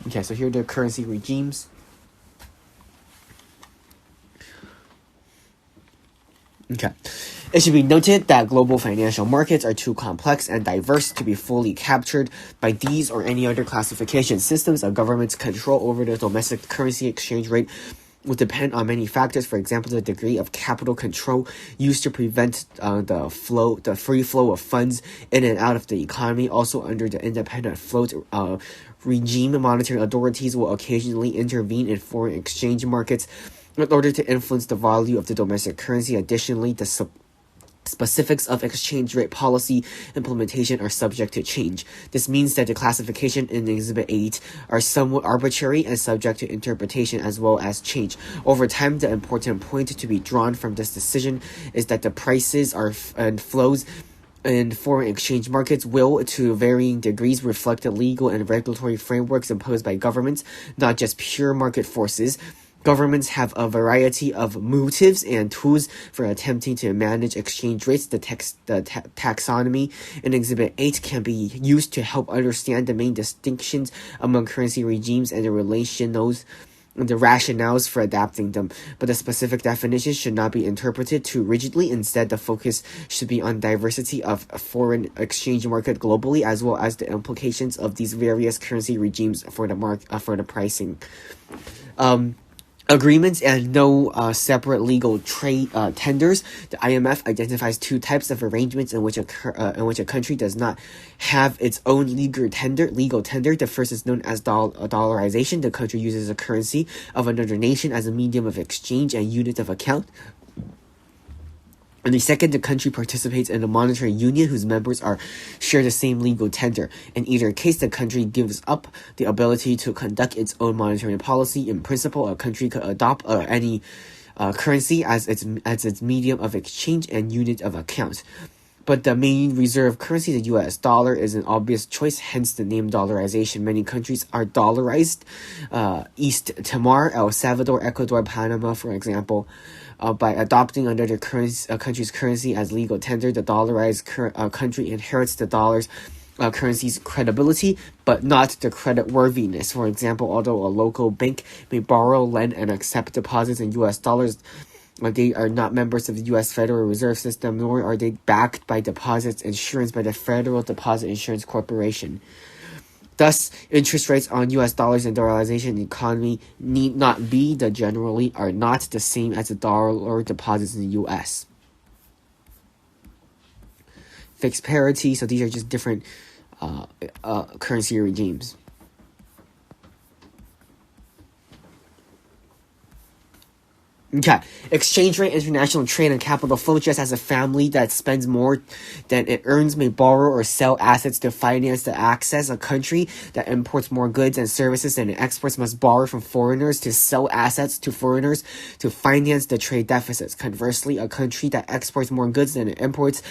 Okay, so here are the currency regimes. Okay. It should be noted that global financial markets are too complex and diverse to be fully captured by these or any other classification systems. A government's control over the domestic currency exchange rate will depend on many factors. For example, the degree of capital control used to prevent the free flow of funds in and out of the economy. Also, under the independent float regime, monetary authorities will occasionally intervene in foreign exchange markets in order to influence the value of the domestic currency. Additionally, the specifics of exchange rate policy implementation are subject to change. This means that the classification in Exhibit 8 are somewhat arbitrary and subject to interpretation as well as change. Over time, the important point to be drawn from this decision is that the prices and flows in foreign exchange markets will, to varying degrees, reflect the legal and regulatory frameworks imposed by governments, not just pure market forces. Governments have a variety of motives and tools for attempting to manage exchange rates. The taxonomy in Exhibit 8 can be used to help understand the main distinctions among currency regimes and the rationales for adapting them. But the specific definitions should not be interpreted too rigidly. Instead, the focus should be on diversity of foreign exchange market globally, as well as the implications of these various currency regimes for the pricing. Agreements and no separate legal trade tenders. The IMF identifies two types of arrangements in which a country does not have its own legal tender. The first is known as dollarization. The country uses a currency of another nation as a medium of exchange and unit of account. And the second, the country participates in a monetary union whose members share the same legal tender. In either case, the country gives up the ability to conduct its own monetary policy. In principle, a country could adopt any currency as its medium of exchange and unit of account. But the main reserve currency, the US dollar, is an obvious choice, hence the name dollarization. Many countries are dollarized. East Timor, El Salvador, Ecuador, Panama, for example. By adopting another country's currency as legal tender, the dollarized country inherits the dollar's currency's credibility, but not the creditworthiness. For example, although a local bank may borrow, lend, and accept deposits in US dollars, they are not members of the U.S. Federal Reserve System, nor are they backed by deposits insurance by the Federal Deposit Insurance Corporation. Thus, interest rates on U.S. dollars and dollarization in the economy need not be, generally are not the same as the dollar deposits in the U.S. Fixed parity, so these are just different currency regimes. Okay, exchange rate, international trade, and capital flow. Just as a family that spends more than it earns may borrow or sell assets to finance the access, a country that imports more goods and services than it exports must borrow from foreigners to sell assets to foreigners to finance the trade deficits. Conversely, a country that exports more goods than it imports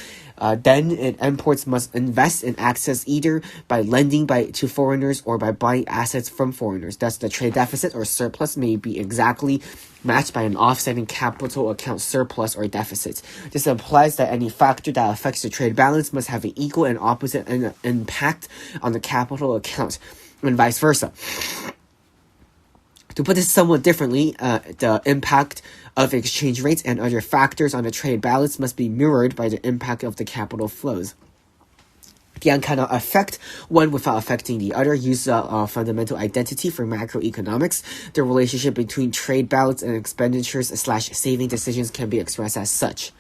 must invest in access either by lending to foreigners or by buying assets from foreigners. Thus, the trade deficit or surplus may be exactly matched by an offsetting capital account surplus or deficit. This implies that any factor that affects the trade balance must have an equal and opposite impact on the capital account, and vice versa. To put this somewhat differently, the impact of exchange rates and other factors on the trade balance must be mirrored by the impact of the capital flows. One cannot affect one without affecting the other. Use a fundamental identity for macroeconomics. The relationship between trade balance and expenditures/saving decisions can be expressed as such.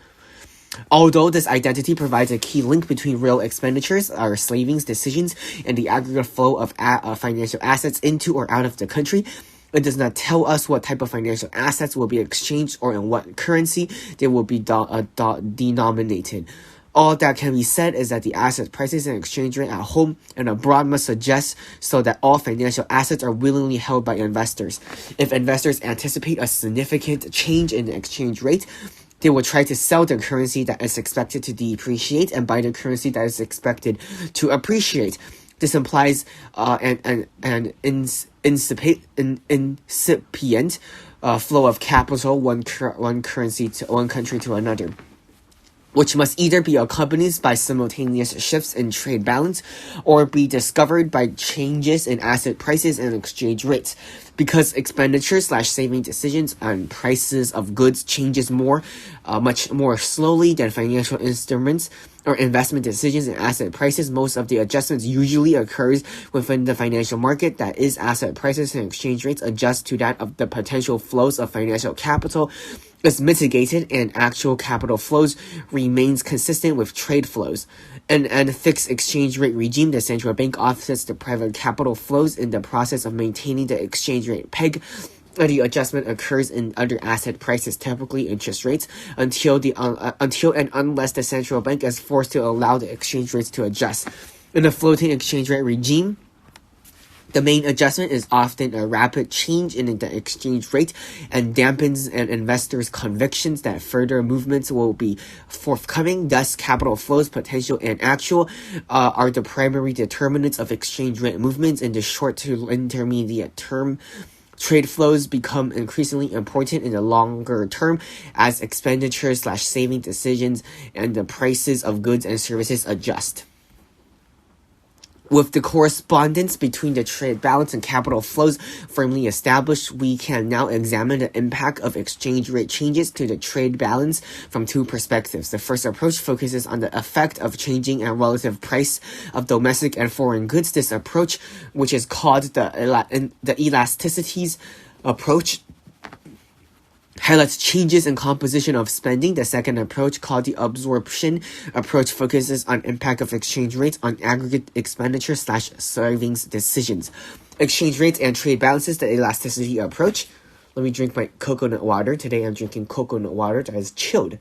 Although this identity provides a key link between real expenditures or savings decisions and the aggregate flow of financial assets into or out of the country, it does not tell us what type of financial assets will be exchanged or in what currency they will be denominated. All that can be said is that the asset prices and exchange rate at home and abroad must suggest so that all financial assets are willingly held by investors. If investors anticipate a significant change in the exchange rate, they will try to sell the currency that is expected to depreciate and buy the currency that is expected to appreciate. This implies an incipient flow of capital one country to another. which must either be accompanied by simultaneous shifts in trade balance or be discovered by changes in asset prices and exchange rates. Because expenditure/saving decisions on prices of goods changes much more slowly than financial instruments or investment decisions in asset prices, most of the adjustments usually occurs within the financial market. That is, asset prices and exchange rates adjust to that of the potential flows of financial capital is mitigated and actual capital flows remains consistent with trade flows. In a fixed exchange rate regime, the central bank offsets the private capital flows in the process of maintaining the exchange rate peg. The adjustment occurs in other asset prices, typically interest rates, until and unless the central bank is forced to allow the exchange rates to adjust. In a floating exchange rate regime, the main adjustment is often a rapid change in the exchange rate and dampens an investor's convictions that further movements will be forthcoming. Thus, capital flows, potential and actual, are the primary determinants of exchange rate movements. In the short to intermediate term, trade flows become increasingly important in the longer term as expenditure/saving decisions and the prices of goods and services adjust. With the correspondence between the trade balance and capital flows firmly established, we can now examine the impact of exchange rate changes to the trade balance from two perspectives. The first approach focuses on the effect of changing and relative price of domestic and foreign goods. This approach, which is called the elasticities approach, highlights changes in composition of spending. The second approach, called the absorption approach, focuses on impact of exchange rates on aggregate expenditure/savings decisions. Exchange rates and trade balances, the elasticity approach. Let me drink my coconut water. Today I'm drinking coconut water that is chilled.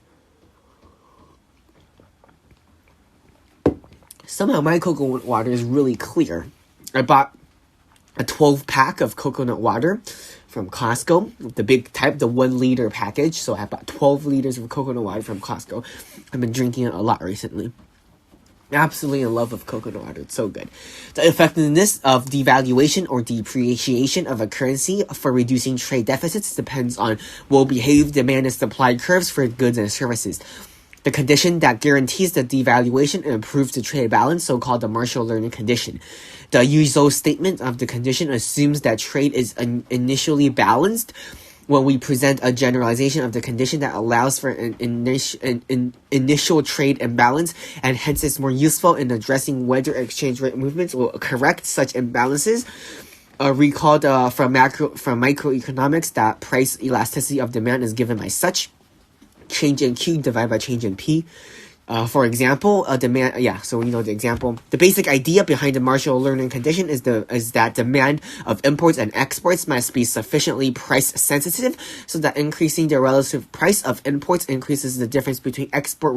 Somehow my coconut water is really clear. I bought a 12-pack of coconut water from Costco, the big type, the 1 liter package. So I bought 12 liters of coconut water from Costco. I've been drinking it a lot recently. Absolutely in love with coconut water. It's so good. The effectiveness of devaluation or depreciation of a currency for reducing trade deficits depends on well-behaved demand and supply curves for goods and services. The condition that guarantees the devaluation and improves the trade balance, so-called the Marshall-Lerner condition. The usual statement of the condition assumes that trade is initially balanced. When we present a generalization of the condition that allows for an initial trade imbalance, and hence is more useful in addressing whether exchange rate movements will correct such imbalances. Recalled from microeconomics that price elasticity of demand is given by such: change in Q divided by change in P. For example, so we know the example. The basic idea behind the Marshall-Lerner condition is that demand of imports and exports must be sufficiently price sensitive so that increasing the relative price of imports increases the difference between export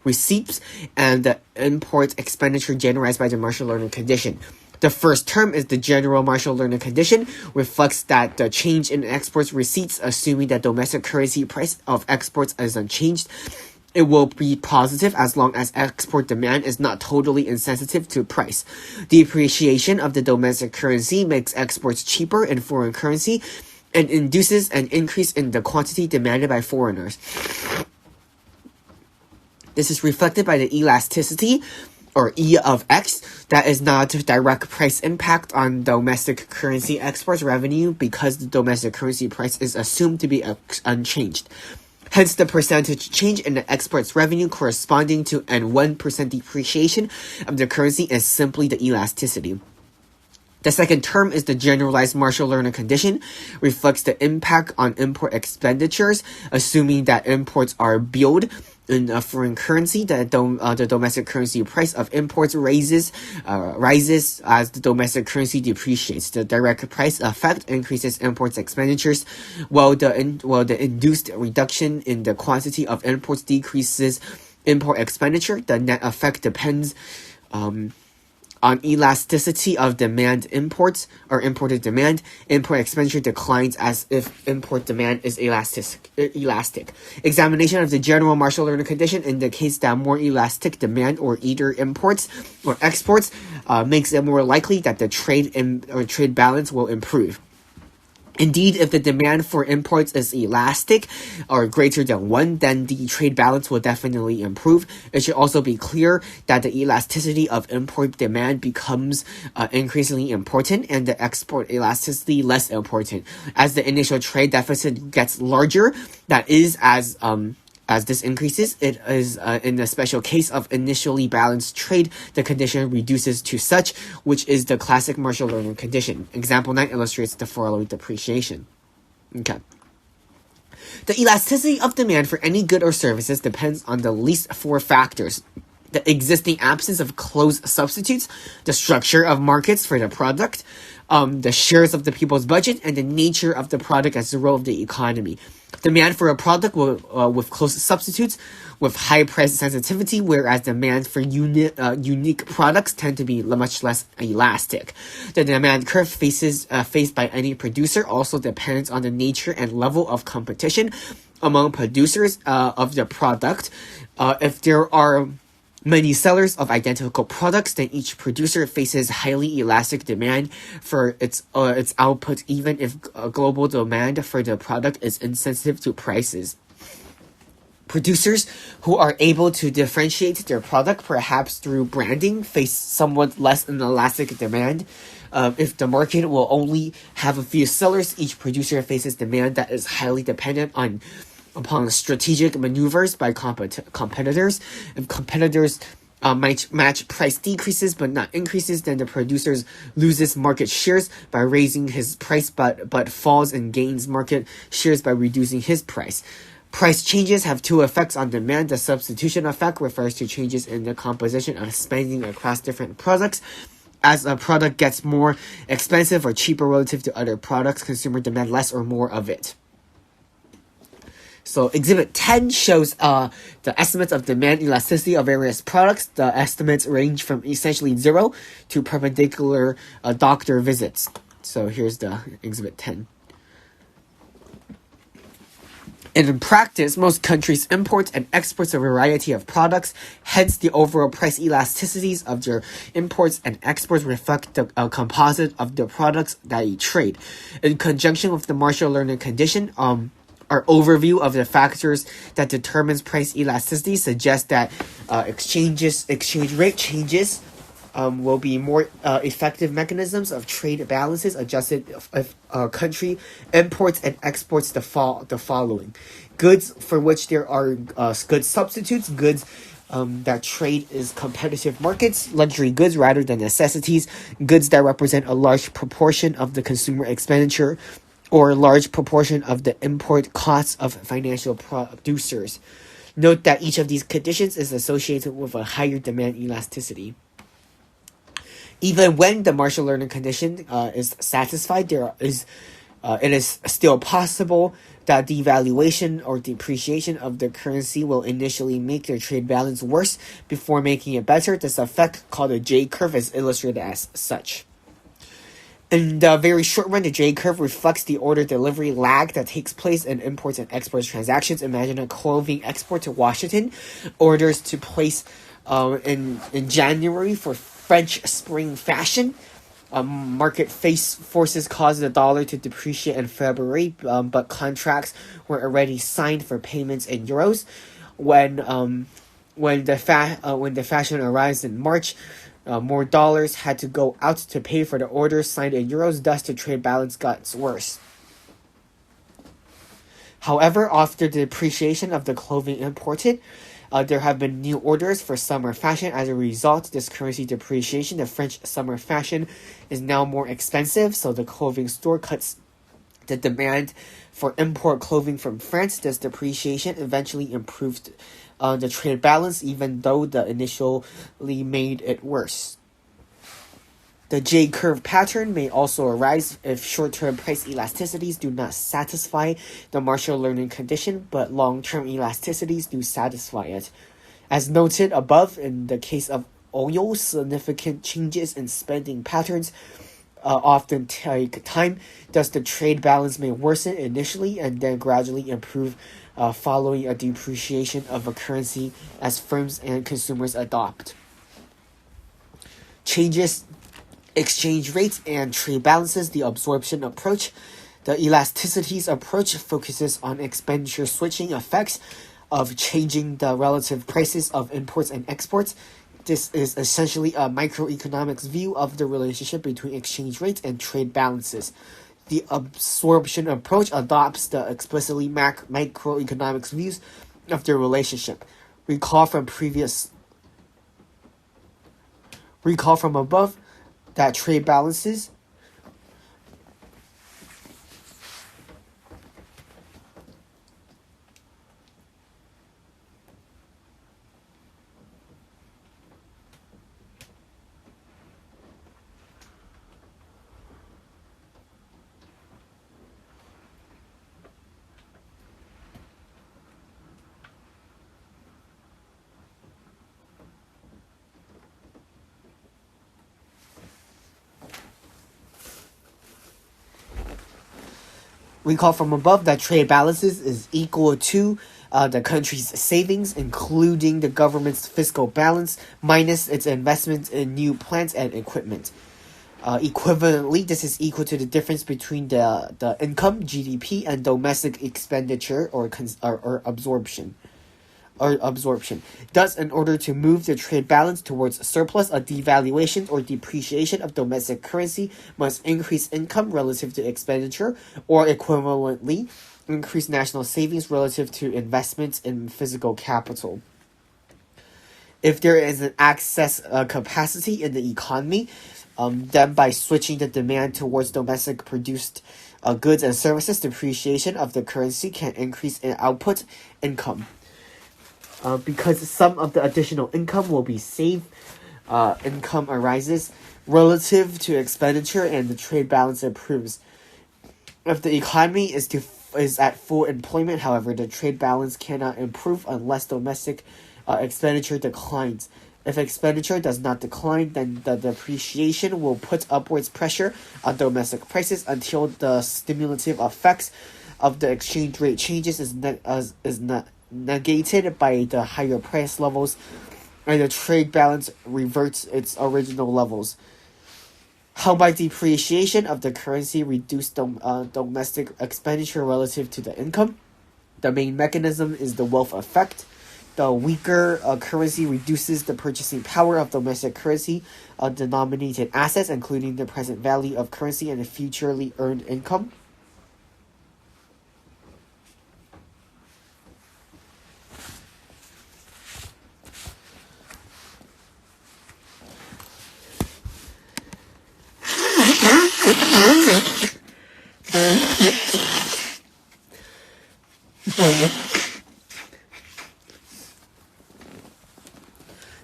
receipts and the import expenditure generalized by the Marshall-Lerner condition. The first term is the general Marshall-Lerner condition, reflects that the change in exports receipts, assuming that domestic currency price of exports is unchanged. It will be positive as long as export demand is not totally insensitive to price. Depreciation of the domestic currency makes exports cheaper in foreign currency and induces an increase in the quantity demanded by foreigners. This is reflected by the elasticity, or E of X, that is not a direct price impact on domestic currency exports revenue because the domestic currency price is assumed to be unchanged. Hence, the percentage change in the export's revenue corresponding to an 1% depreciation of the currency is simply the elasticity. The second term is the generalized Marshall-Lerner condition, reflects the impact on import expenditures, assuming that imports are billed in a foreign currency. The domestic currency price of imports rises as the domestic currency depreciates. The direct price effect increases imports expenditures, while the induced reduction in the quantity of imports decreases import expenditure. The net effect depends on elasticity of demand imports or imported demand. Import expenditure declines as if import demand is elastic. Examination of the general Marshall-Lerner condition indicates that more elastic demand, or either imports or exports, makes it more likely that the trade balance will improve. Indeed, if the demand for imports is elastic or greater than 1, then the trade balance will definitely improve. It should also be clear that the elasticity of import demand becomes increasingly important and the export elasticity less important. As the initial trade deficit gets larger, that is, as this increases, it is in the special case of initially balanced trade, the condition reduces to such, which is the classic Marshall-Lerner condition. Example 9 illustrates the following depreciation. Okay. The elasticity of demand for any good or services depends on the least 4 factors: the existing absence of close substitutes, the structure of markets for the product, the shares of the people's budget, and the nature of the product as the role of the economy. Demand for a product with close substitutes with high price sensitivity, whereas demand for unique products tend to be much less elastic. The demand curve faced by any producer also depends on the nature and level of competition among producers of the product. If there are many sellers of identical products, then each producer faces highly elastic demand for its output, even if global demand for the product is insensitive to prices. Producers who are able to differentiate their product, perhaps through branding, face somewhat less inelastic demand. If the market will only have a few sellers, each producer faces demand that is highly dependent upon strategic maneuvers by competitors. If competitors might match price decreases but not increases, then the producer loses market shares by raising his price but falls and gains market shares by reducing his price. Price changes have 2 effects on demand. The substitution effect refers to changes in the composition of spending across different products. As a product gets more expensive or cheaper relative to other products, consumer demand less or more of it. So Exhibit 10 shows the estimates of demand elasticity of various products. The estimates range from essentially 0 to perpendicular doctor visits. So here's the Exhibit 10. And in practice, most countries import and export a variety of products. Hence, the overall price elasticities of their imports and exports reflect the composite of the products that you trade. In conjunction with the Marshall-Lerner condition, our overview of the factors that determines price elasticity suggests that exchange rate changes will be more effective mechanisms of trade balances adjusted if a country imports and exports the following: goods for which there are good substitutes, goods that trade is competitive markets, luxury goods rather than necessities, goods that represent a large proportion of the consumer expenditure, or a large proportion of the import costs of financial producers. Note that each of these conditions is associated with a higher demand elasticity. Even when the Marshall-Lerner condition is satisfied, it is still possible that devaluation or depreciation of the currency will initially make the trade balance worse before making it better. This effect, called a J-curve, is illustrated as such. In the very short run, the J-curve reflects the order delivery lag that takes place in imports and exports transactions. Imagine a clothing export to Washington, orders to place in January for French spring fashion. Market forces caused the dollar to depreciate in February, but contracts were already signed for payments in euros. When the fashion arrives in March, more dollars had to go out to pay for the orders signed in euros, thus the trade balance got worse. However, after the depreciation of the clothing imported, there have been new orders for summer fashion. As a result, this currency depreciation, the French summer fashion is now more expensive, so the clothing store cuts the demand for import clothing from France. This depreciation eventually improved the trade balance, even though the initially made it worse. The J-curve pattern may also arise if short-term price elasticities do not satisfy the Marshall-Lerner condition, but long-term elasticities do satisfy it. As noted above, in the case of oil, significant changes in spending patterns often take time. Thus, the trade balance may worsen initially and then gradually improve following a depreciation of a currency as firms and consumers adopt. Changes exchange rates and trade balances, the absorption approach. The elasticities approach focuses on expenditure switching effects of changing the relative prices of imports and exports. This is essentially a microeconomics view of the relationship between exchange rates and trade balances. The absorption approach adopts the explicitly microeconomics views of the relationship. Recall from above that trade balances Recall from above that trade balances is equal to the country's savings, including the government's fiscal balance, minus its investments in new plants and equipment. Equivalently, this is equal to the difference between the income, GDP, and domestic expenditure or absorption. Thus, in order to move the trade balance towards surplus, a devaluation or depreciation of domestic currency must increase income relative to expenditure, or equivalently, increase national savings relative to investments in physical capital. If there is an excess capacity in the economy, then by switching the demand towards domestic produced goods and services, depreciation of the currency can increase in output income. Because some of the additional income will be saved, income arises relative to expenditure and the trade balance improves. If the economy is at full employment, however, the trade balance cannot improve unless domestic expenditure declines. If expenditure does not decline, then the depreciation will put upwards pressure on domestic prices until the stimulative effects of the exchange rate changes is negated by the higher price levels, and the trade balance reverts its original levels. How by depreciation of the currency reduce domestic expenditure relative to the income? The main mechanism is the wealth effect. The weaker currency reduces the purchasing power of domestic currency denominated assets, including the present value of currency and the futurely earned income.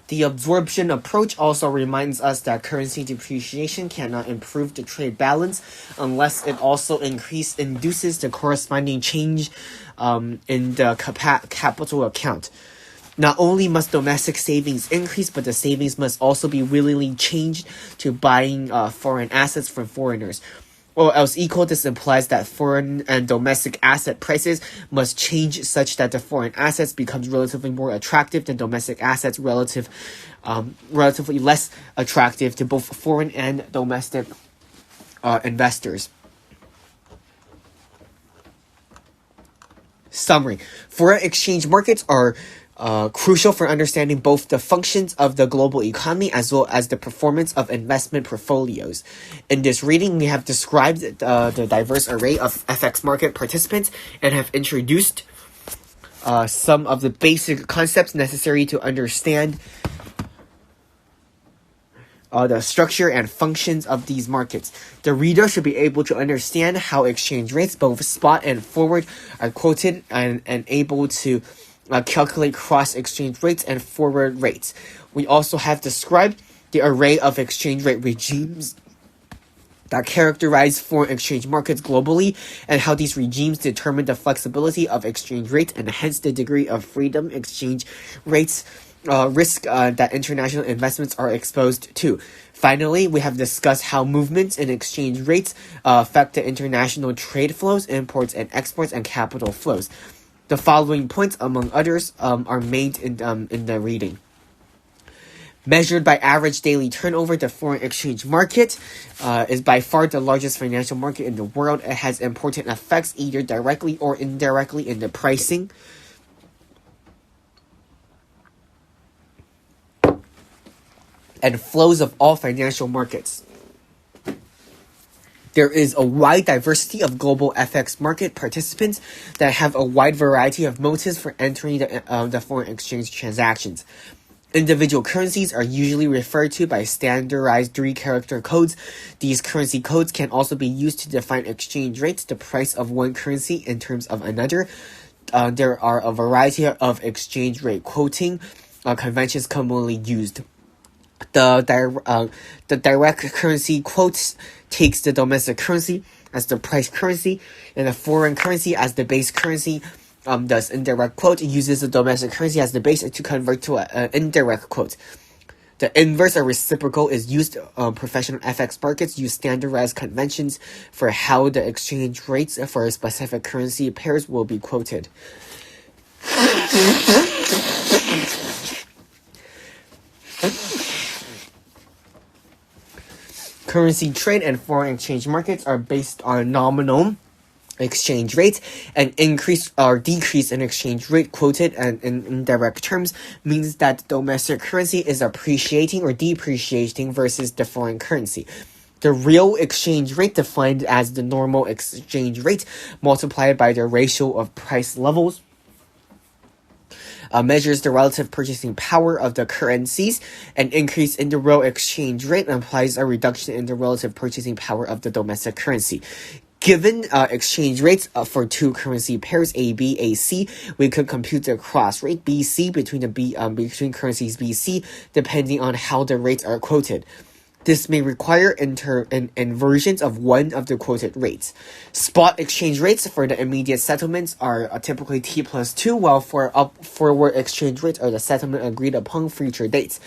The absorption approach also reminds us that currency depreciation cannot improve the trade balance unless it also induces the corresponding change in the capital account. Not only must domestic savings increase, but the savings must also be willingly changed to buying foreign assets from foreigners. Or else this implies that foreign and domestic asset prices must change such that the foreign assets becomes relatively more attractive than domestic assets relatively less attractive to both foreign and domestic investors. Summary. Foreign exchange markets are crucial for understanding both the functions of the global economy as well as the performance of investment portfolios. In this reading, we have described the diverse array of FX market participants and have introduced some of the basic concepts necessary to understand the structure and functions of these markets. The reader should be able to understand how exchange rates, both spot and forward, are quoted and able to calculate cross-exchange rates and forward rates. We also have described the array of exchange rate regimes that characterize foreign exchange markets globally and how these regimes determine the flexibility of exchange rates and hence the degree of freedom exchange rates risk that international investments are exposed to. Finally, we have discussed how movements in exchange rates affect the international trade flows, imports and exports, and capital flows. The following points, among others, are made in the reading. Measured by average daily turnover, the foreign exchange market is by far the largest financial market in the world. It has important effects either directly or indirectly in the pricing and flows of all financial markets. There is a wide diversity of global FX market participants that have a wide variety of motives for entering the foreign exchange transactions. Individual currencies are usually referred to by standardized 3-character codes. These currency codes can also be used to define exchange rates, the price of one currency in terms of another. There are a variety of exchange rate quoting conventions commonly used. The direct currency quotes takes the domestic currency as the price currency and the foreign currency as the base currency. Thus, indirect quote uses the domestic currency as the base to convert to an indirect quote. The inverse or reciprocal is used. Professional FX markets use standardized conventions for how the exchange rates for specific currency pairs will be quoted. Currency trade and foreign exchange markets are based on nominal exchange rate. An increase or decrease in exchange rate quoted and in indirect terms means that domestic currency is appreciating or depreciating versus the foreign currency. The real exchange rate, defined as the normal exchange rate multiplied by the ratio of price levels, measures the relative purchasing power of the currencies. An increase in the real exchange rate implies a reduction in the relative purchasing power of the domestic currency. Given exchange rates for two currency pairs AB, AC, we could compute the cross rate BC between between currencies BC, depending on how the rates are quoted. This may require inversions of one of the quoted rates. Spot exchange rates for the immediate settlements are typically T+2, while for forward exchange rates are the settlement agreed upon future dates.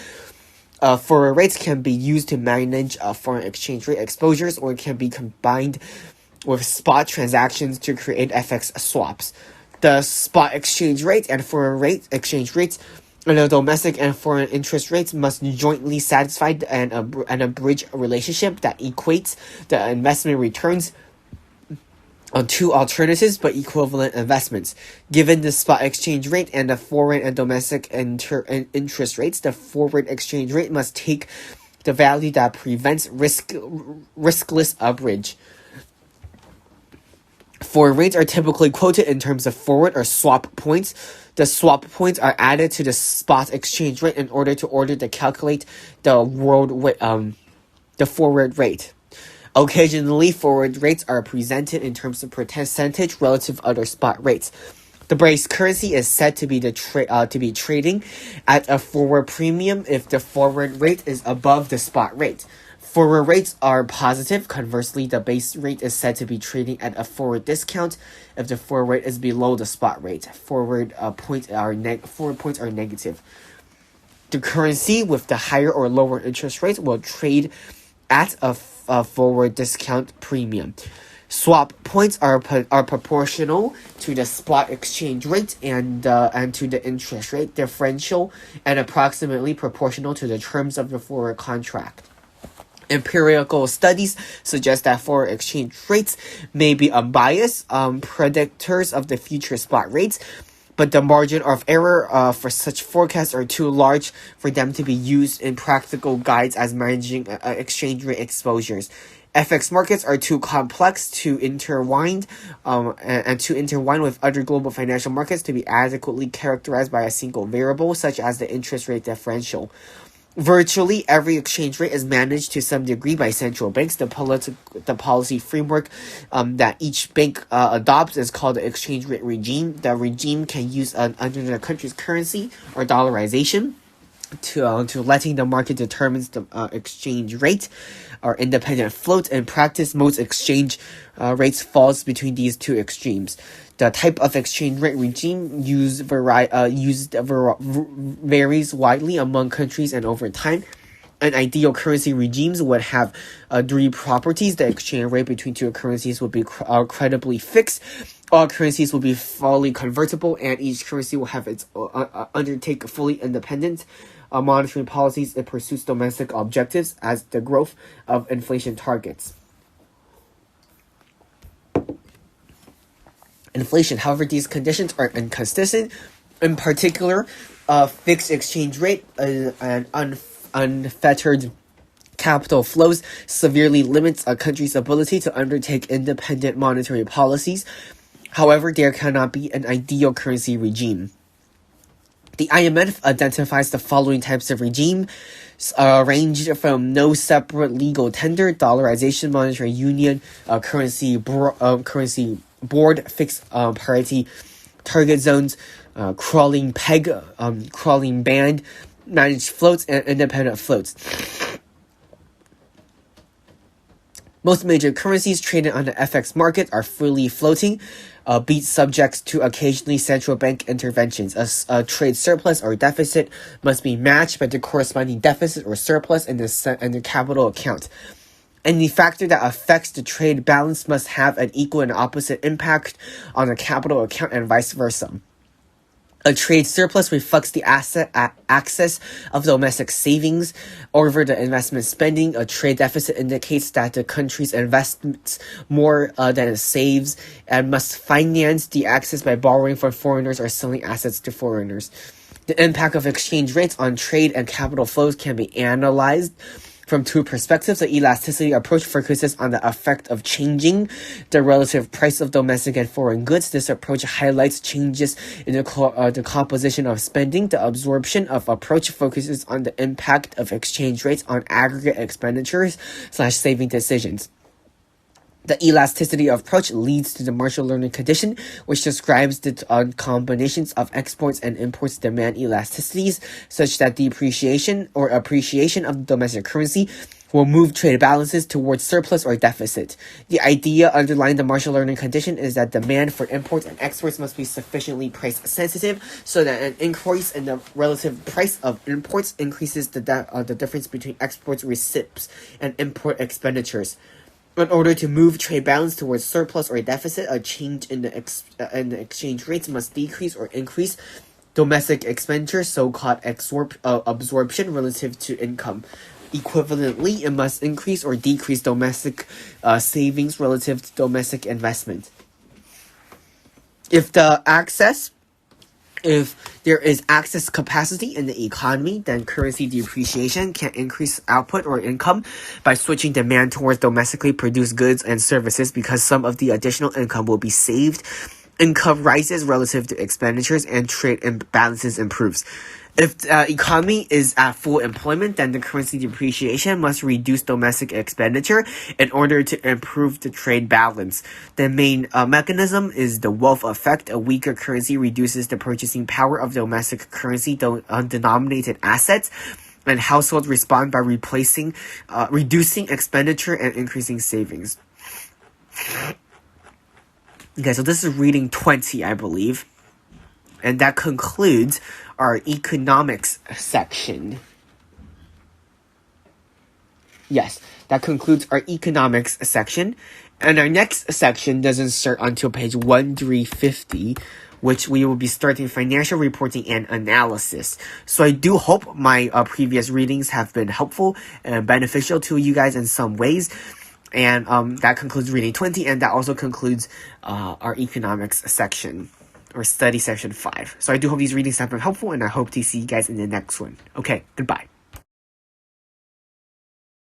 Forward rates can be used to manage foreign exchange rate exposures, or can be combined with spot transactions to create FX swaps. The spot exchange rate and foreign rate exchange rates and the domestic and foreign interest rates must jointly satisfy and abridge a relationship that equates the investment returns on two alternatives but equivalent investments. Given the spot exchange rate and the foreign and domestic interest rates, the forward exchange rate must take the value that prevents riskless abridge. Forward rates are typically quoted in terms of forward or swap points. The swap points are added to the spot exchange rate in order to calculate the forward rate. Occasionally, forward rates are presented in terms of percentage relative to other spot rates. The base currency is said to be trading at a forward premium if the forward rate is above the spot rate. Forward rates are positive. Conversely, the base rate is said to be trading at a forward discount if the forward rate is below the spot rate. Forward points are negative. The currency with the higher or lower interest rates will trade at a forward discount premium. Swap points are proportional to the spot exchange rate and to the interest rate differential, and approximately proportional to the terms of the forward contract. Empirical studies suggest that foreign exchange rates may be unbiased predictors of the future spot rates, but the margin of error for such forecasts are too large for them to be used in practical guides as managing exchange rate exposures. FX markets are too complex to intertwine with other global financial markets to be adequately characterized by a single variable, such as the interest rate differential. Virtually every exchange rate is managed to some degree by central banks. The policy framework that each bank adopts is called the exchange rate regime. The regime can use under the country's currency or dollarization to letting the market determines the exchange rate or independent float. In practice, most exchange rates falls between these two extremes. The type of exchange rate regime varies widely among countries and over time. An ideal currency regimes would have three properties. The exchange rate between two currencies would be credibly fixed. All currencies will be fully convertible, and each currency will have its undertake fully independent monetary policies. It pursues domestic objectives as the growth of inflation targets. Inflation, however, these conditions are inconsistent. In particular, fixed exchange rate and unfettered capital flows severely limits a country's ability to undertake independent monetary policies. However, there cannot be an ideal currency regime. The IMF identifies the following types of regime, ranged from no separate legal tender, dollarization, monetary union, currency board, fixed parity, target zones, crawling peg, crawling band, managed floats, and independent floats. Most major currencies traded on the FX market are freely floating, beat subject to occasionally central bank interventions. A trade surplus or deficit must be matched by the corresponding deficit or surplus in the capital account. Any factor that affects the trade balance must have an equal and opposite impact on the capital account and vice versa. A trade surplus reflects the access of domestic savings over the investment spending. A trade deficit indicates that the country's invests more than it saves and must finance the access by borrowing from foreigners or selling assets to foreigners. The impact of exchange rates on trade and capital flows can be analyzed from two perspectives. The elasticity approach focuses on the effect of changing the relative price of domestic and foreign goods. This approach highlights changes in the composition of spending. The absorption of approach focuses on the impact of exchange rates on aggregate expenditures/saving decisions. The elasticity approach leads to the Marshall learning condition, which describes the combinations of exports and imports demand elasticities, such that depreciation or appreciation of the domestic currency will move trade balances towards surplus or deficit. The idea underlying the Marshall learning condition is that demand for imports and exports must be sufficiently price sensitive so that an increase in the relative price of imports increases the difference between exports receipts and import expenditures. In order to move trade balance towards surplus or deficit, a change in the exchange rates must decrease or increase domestic expenditure, so-called absorption relative to income. Equivalently, it must increase or decrease domestic savings relative to domestic investment. If there is excess capacity in the economy, then currency depreciation can increase output or income by switching demand towards domestically produced goods and services because some of the additional income will be saved. Income rises relative to expenditures and trade imbalances improves. If the economy is at full employment, then the currency depreciation must reduce domestic expenditure in order to improve the trade balance. The main mechanism is the wealth effect. A weaker currency reduces the purchasing power of domestic currency denominated assets, and households respond by reducing expenditure and increasing savings. Okay, so this is reading 20, I believe. And that concludes our economics section. Yes, that concludes our economics section. And our next section doesn't start until page 1350, which we will be starting financial reporting and analysis. So I do hope my previous readings have been helpful and beneficial to you guys in some ways. And that concludes reading 20, and that also concludes our economics section, or study session 5. So I do hope these readings have been helpful, and I hope to see you guys in the next one. Okay, goodbye.